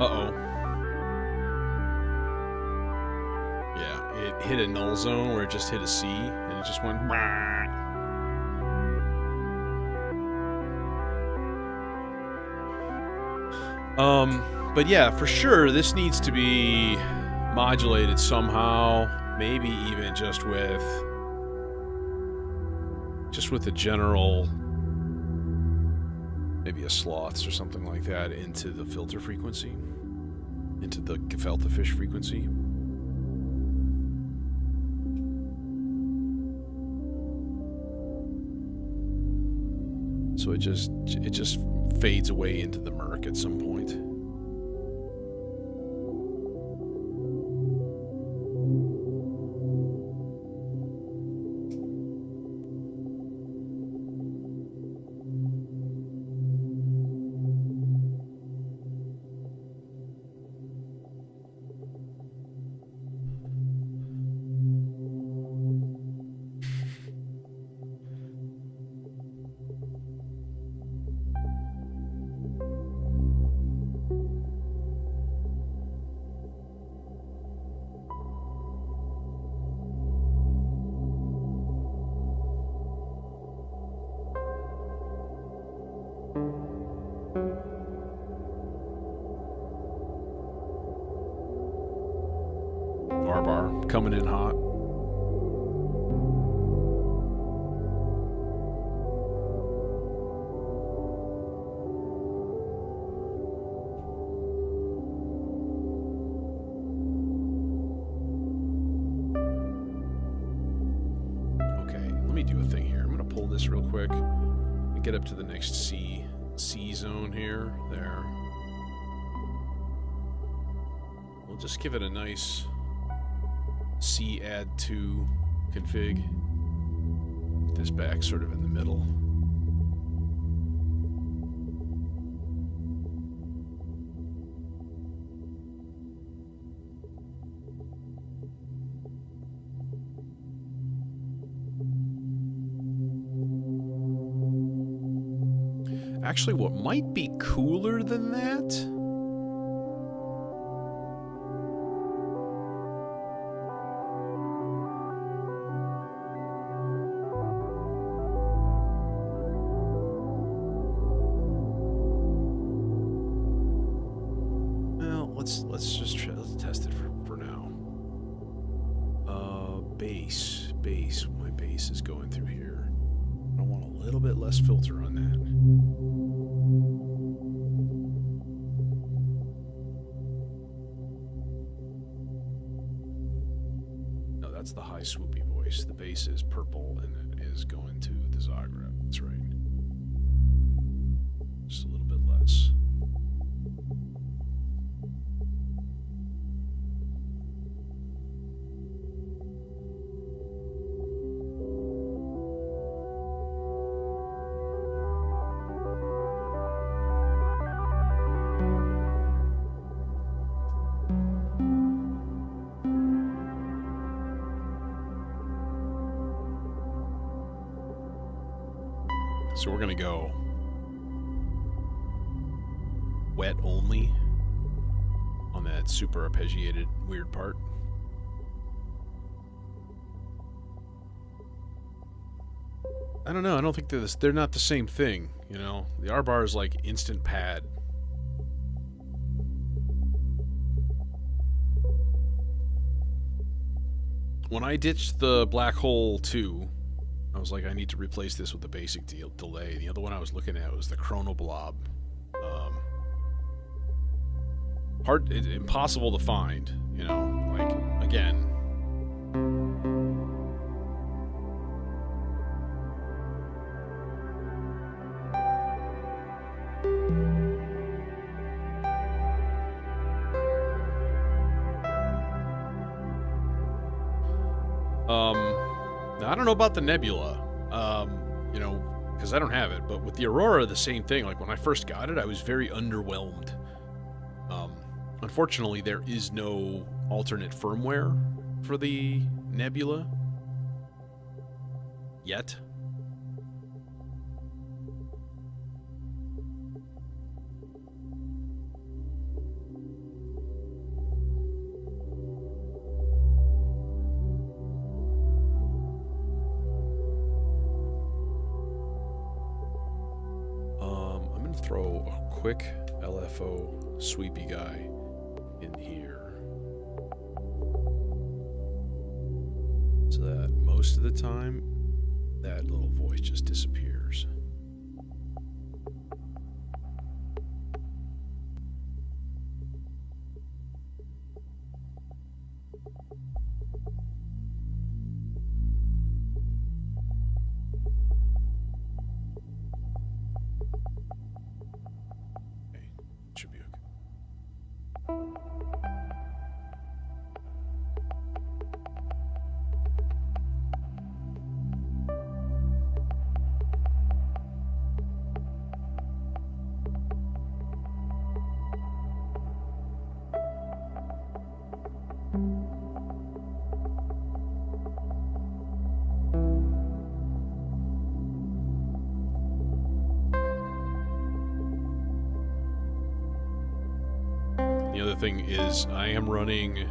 Uh-oh. Yeah, it hit a null zone where it just hit a C, and it just went... But yeah, for sure, this needs to be modulated somehow. Maybe even just with a general, maybe a sloths or something like that into the filter frequency, into the gefilte fish frequency. So it just fades away into the murk at some point. R-bar coming in hot. Okay, let me do a thing here. I'm gonna pull this real quick and get up to the next C zone here. There. We'll just give it a nice C add to config. Put this back sort of in the middle. Actually, what might be cooler than that? Let's test it for now. Bass. My bass is going through here. I want a little bit less filter on that. No, that's the high swoopy voice. The bass is purple and it is going to the Zagreb. That's right. Just a little bit less. So we're going to go wet only on that super arpeggiated weird part. I don't know. I don't think they're not the same thing, you know? The R-bar is like instant pad. When I ditched the Black Hole 2, I was like, I need to replace this with the basic delay. The other one I was looking at was the Chrono Blob. Impossible to find, you know, like, again. I don't know about the Nebula, you know, because I don't have it, but with the Aurora, the same thing. Like, when I first got it, I was very underwhelmed. Unfortunately, there is no alternate firmware for the Nebula yet. Throw a quick LFO sweepy guy in here. So that most of the time, that little voice just disappears. Okay, should be okay. The other thing is I am running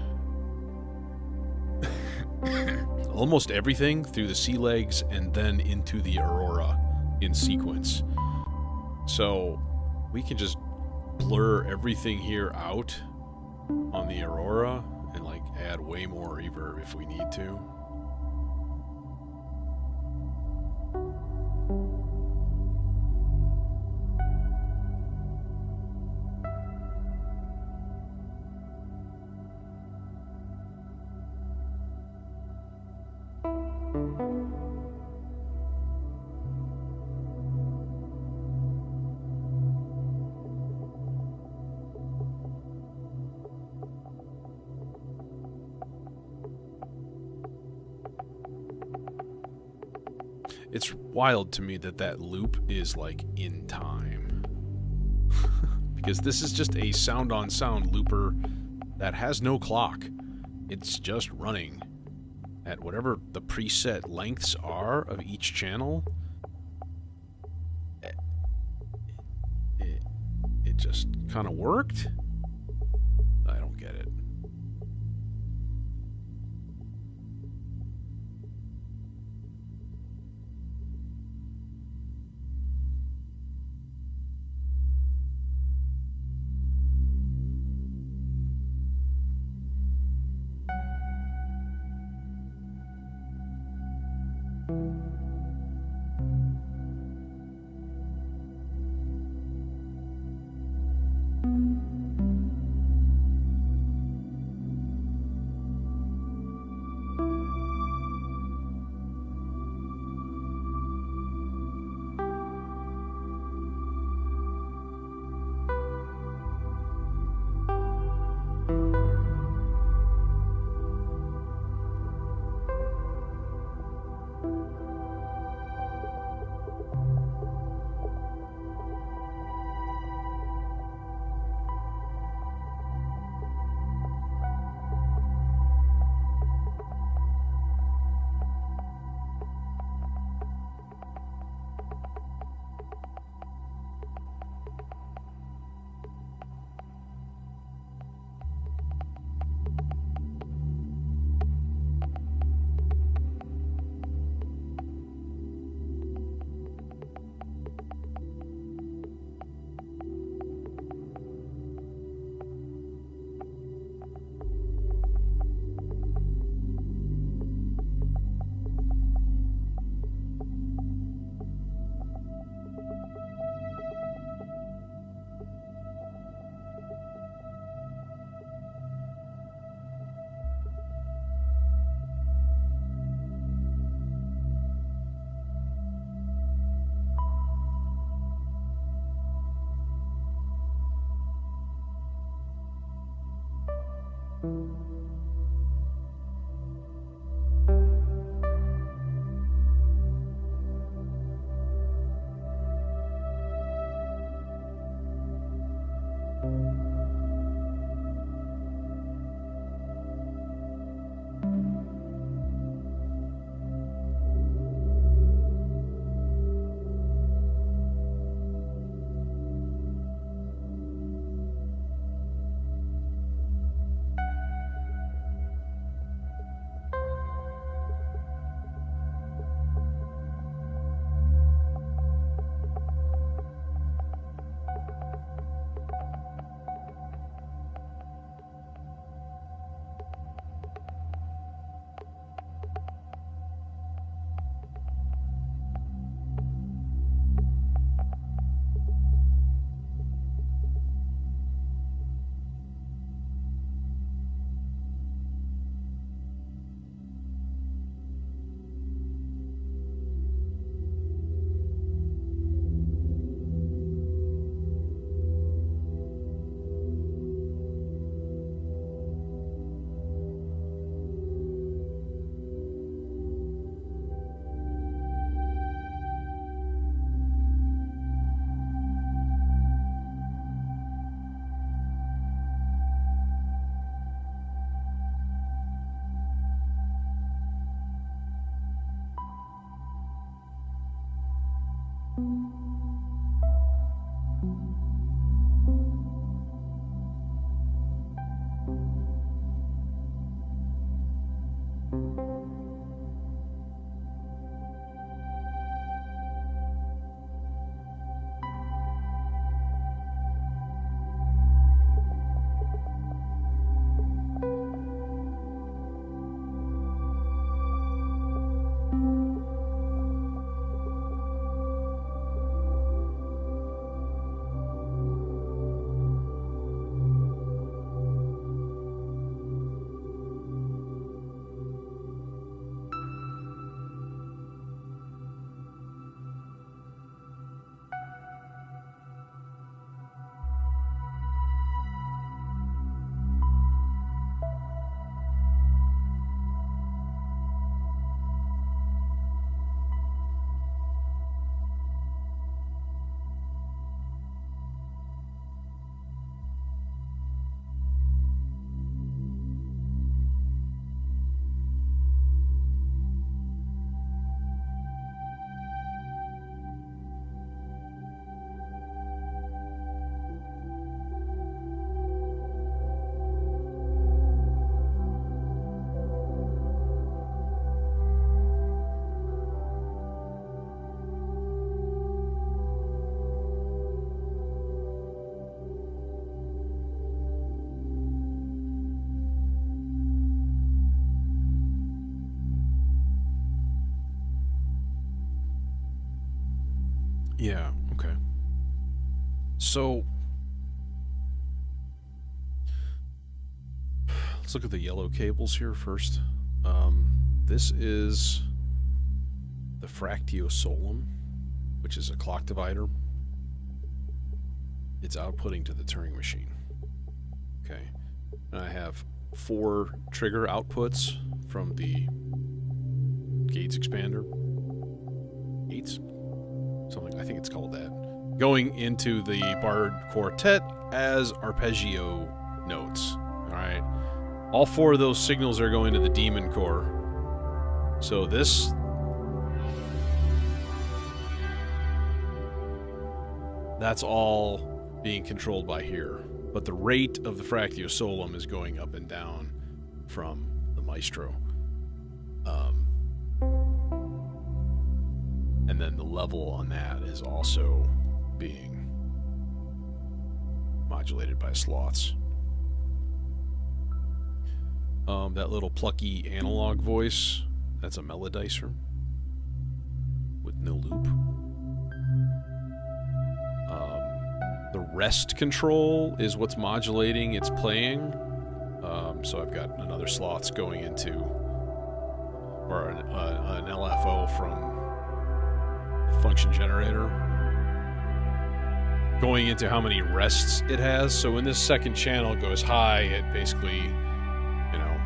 almost everything through the sea legs and then into the Aurora in sequence. So we can just blur everything here out on the Aurora and like add way more reverb if we need to. It's wild to me that that loop is like in time. Because this is just a sound on sound looper that has no clock. It's just running at whatever the preset lengths are of each channel. It just kind of worked. I don't get it. Yeah, okay. So, let's look at the yellow cables here first. This is the Fractiosolum, which is a clock divider. It's outputting to the Turing machine. Okay. And I have 4 trigger outputs from the Gates expander. Gates? Something, I think it's called that. Going into the Bard Quartet as arpeggio notes. Alright. All 4 of those signals are going to the Demon Core. So this... that's all being controlled by here. But the rate of the Fractiosolum is going up and down from the Maestro. And then the level on that is also being modulated by slots. That little plucky analog voice, that's a melodizer with no loop. The rest control is what's modulating its playing. So I've got another slots going into, or an LFO from the function generator, going into how many rests it has. So when this second channel goes high, it basically, you know,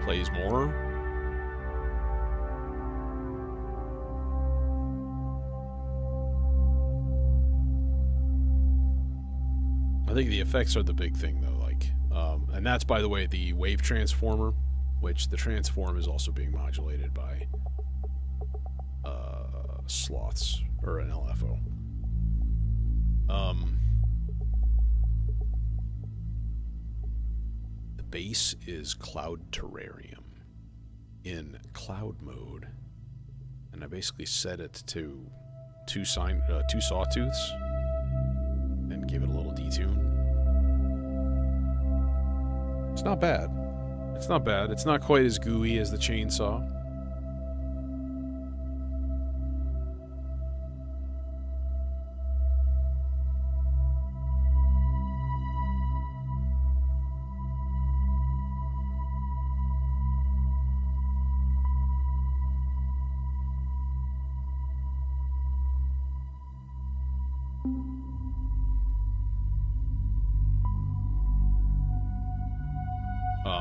plays more. I think the effects are the big thing, though. And that's, by the way, the wave transformer, which the transform is also being modulated by slots or an LFO. The bass is Cloud Terrarium in cloud mode, and I basically set it to two sawtooths and give it a little detune. It's not bad. It's not bad. It's not quite as gooey as the chainsaw.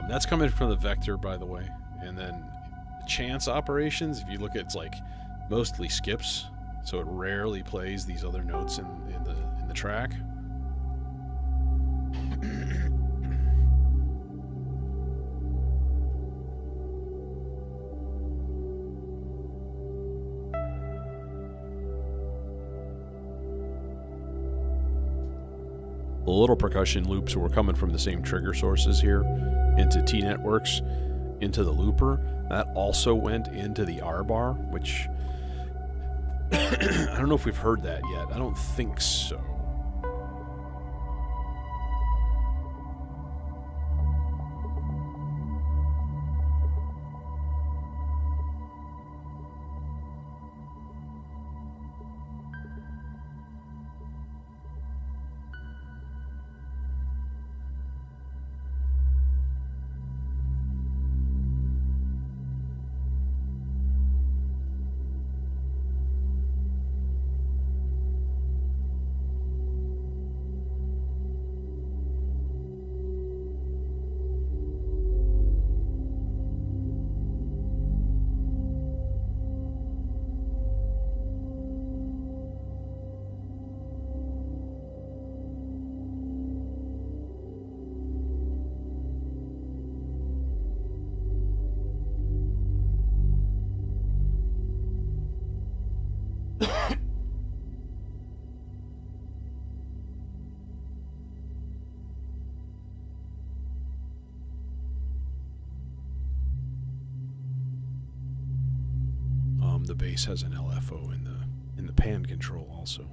That's coming from the vector, by the way. And then the chance operations, if you look at, it's like mostly skips, so it rarely plays these other notes in the track. the little percussion loops were coming from the same trigger sources here into T networks, into the looper. That also went into the R bar, which I don't know if we've heard that yet. I don't think so. The bass has an LFO in the pan control also.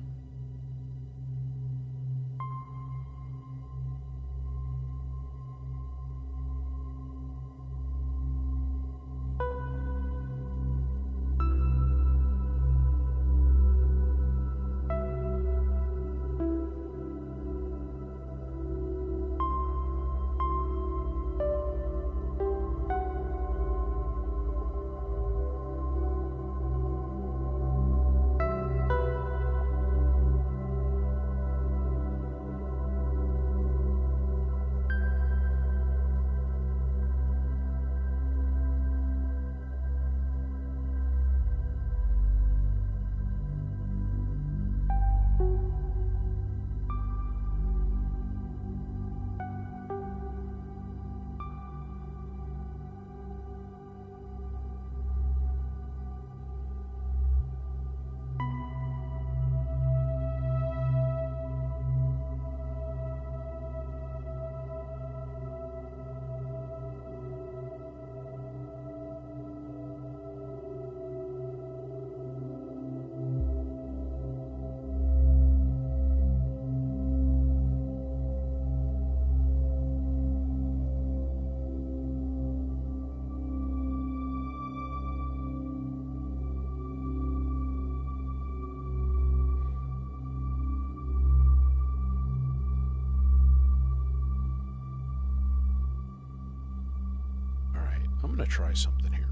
I'm going to try something here.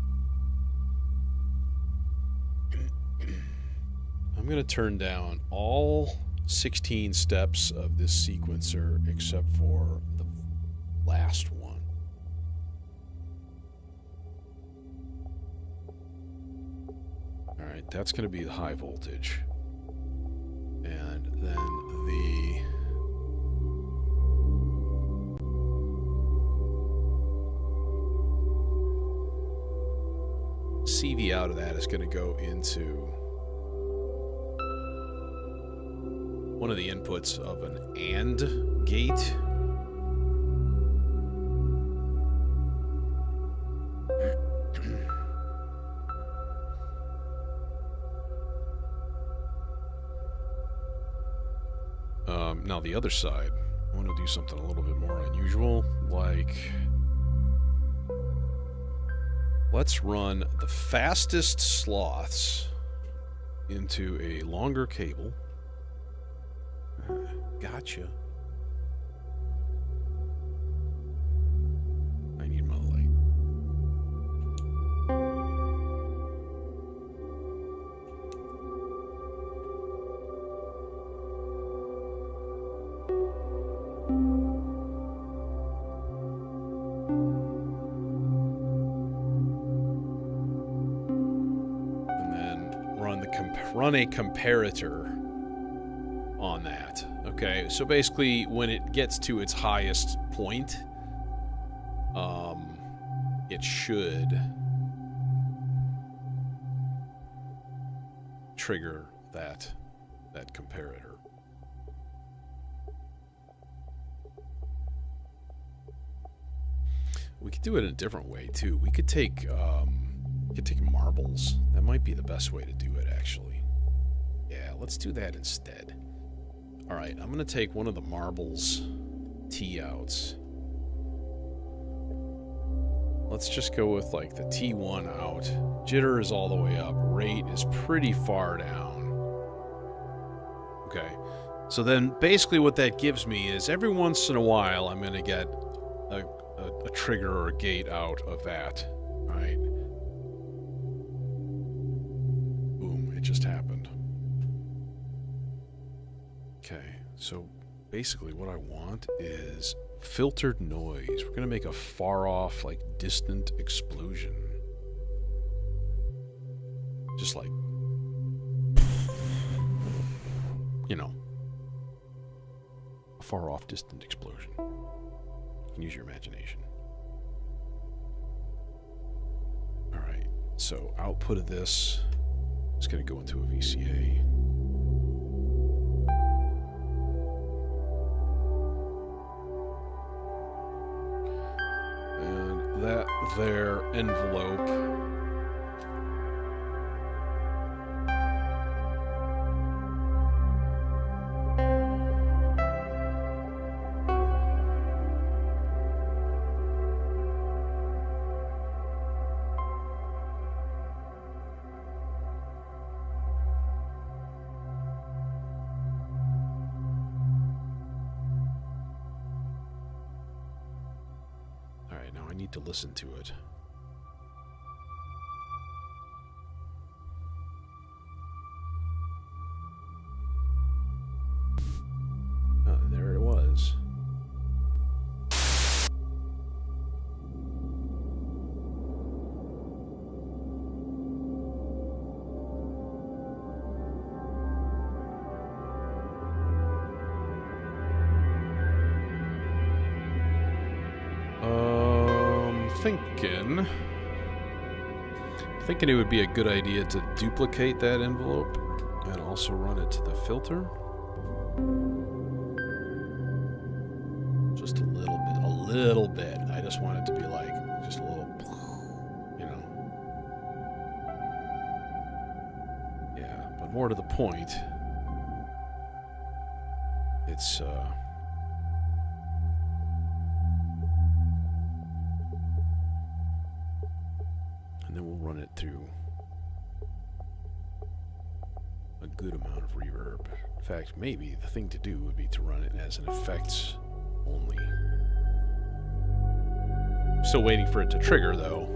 I'm going to turn down all 16 steps of this sequencer except for the last one. Alright, that's going to be the high voltage. And then the... CV out of that is going to go into one of the inputs of an AND gate. Now the other side, I want to do something a little bit more unusual, like... Let's run the fastest sloths into a longer cable. Gotcha. I need my light. Run a comparator on that. Okay, so basically when it gets to its highest point, it should trigger that comparator. We could do it in a different way too. We could take marbles. That might be the best way to do it, actually. Yeah, let's do that instead. All right, I'm gonna take one of the marbles T outs. Let's just go with like the T1 out. Jitter is all the way up. Rate is pretty far down. Okay. So then basically what that gives me is every once in a while I'm going to get a trigger or a gate out of that. Right? Boom. It just happened. Okay. So basically what I want is filtered noise. We're going to make a far off, like, distant explosion. Just like, you know, a far off, distant explosion. You can use your imagination. Alright, so output of this is going to go into a VCA. That there envelope to listen to it. There it was. Thinking it would be a good idea to duplicate that envelope and also run it to the filter. Just a little bit. I just want it to be like, just a little, you know. Yeah, but more to the point, it's, and then we'll run it through a good amount of reverb. In fact, maybe the thing to do would be to run it as an effects only. Still waiting for it to trigger though,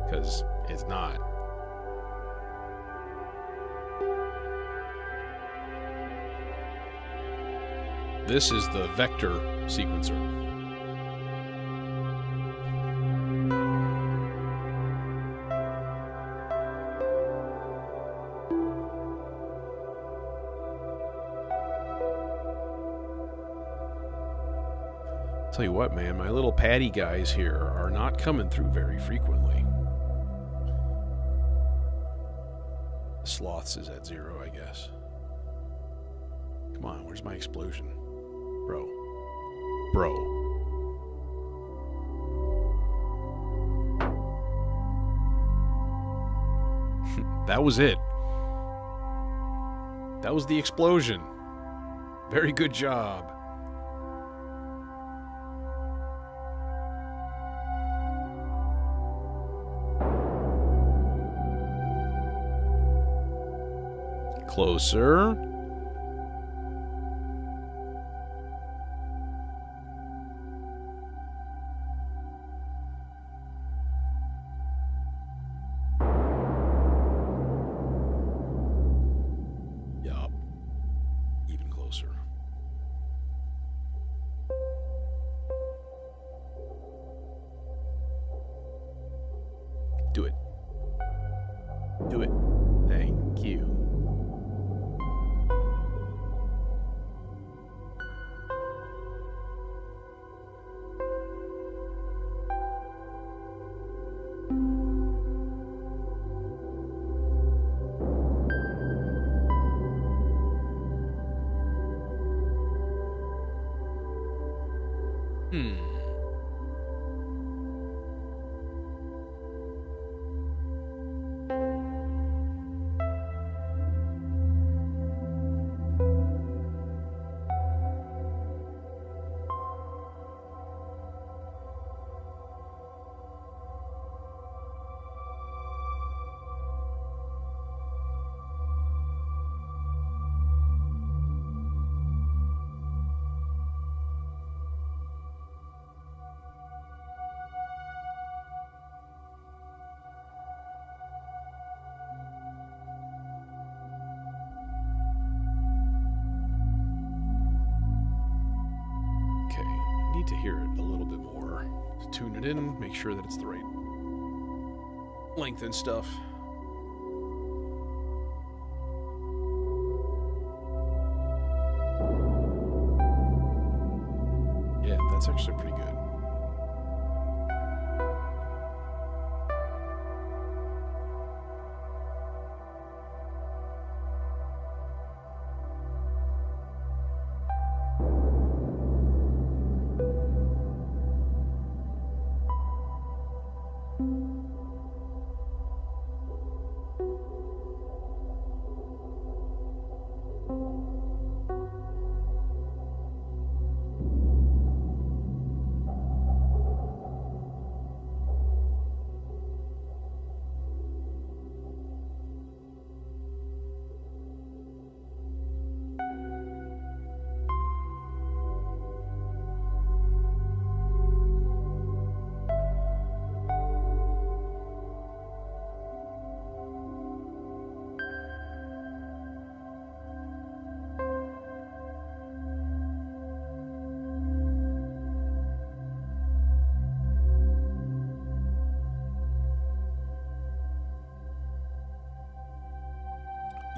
because it's not. This is the vector sequencer. Tell you what, man, my little patty guys here are not coming through very frequently. Sloths is at 0, I guess. Come on, where's my explosion? Bro. That was it. That was the explosion. Very good job. Closer. Yup. Even closer. Do it. Do it. Thank you. to hear it a little bit more. To tune it in, make sure that it's the right length and stuff. Yeah, that's actually pretty good.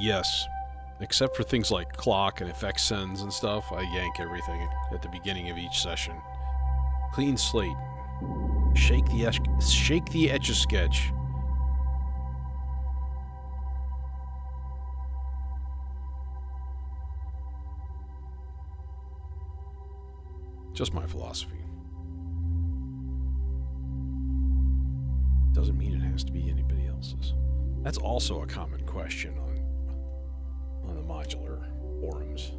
Yes, except for things like clock and effect sends and stuff, I yank everything at the beginning of each session. Clean slate. Shake the Etch-a-Sketch. Just my philosophy. Doesn't mean it has to be anybody else's. That's also a common question on the modular forums.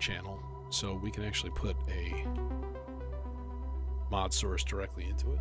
channel, so we can actually put a mod source directly into it.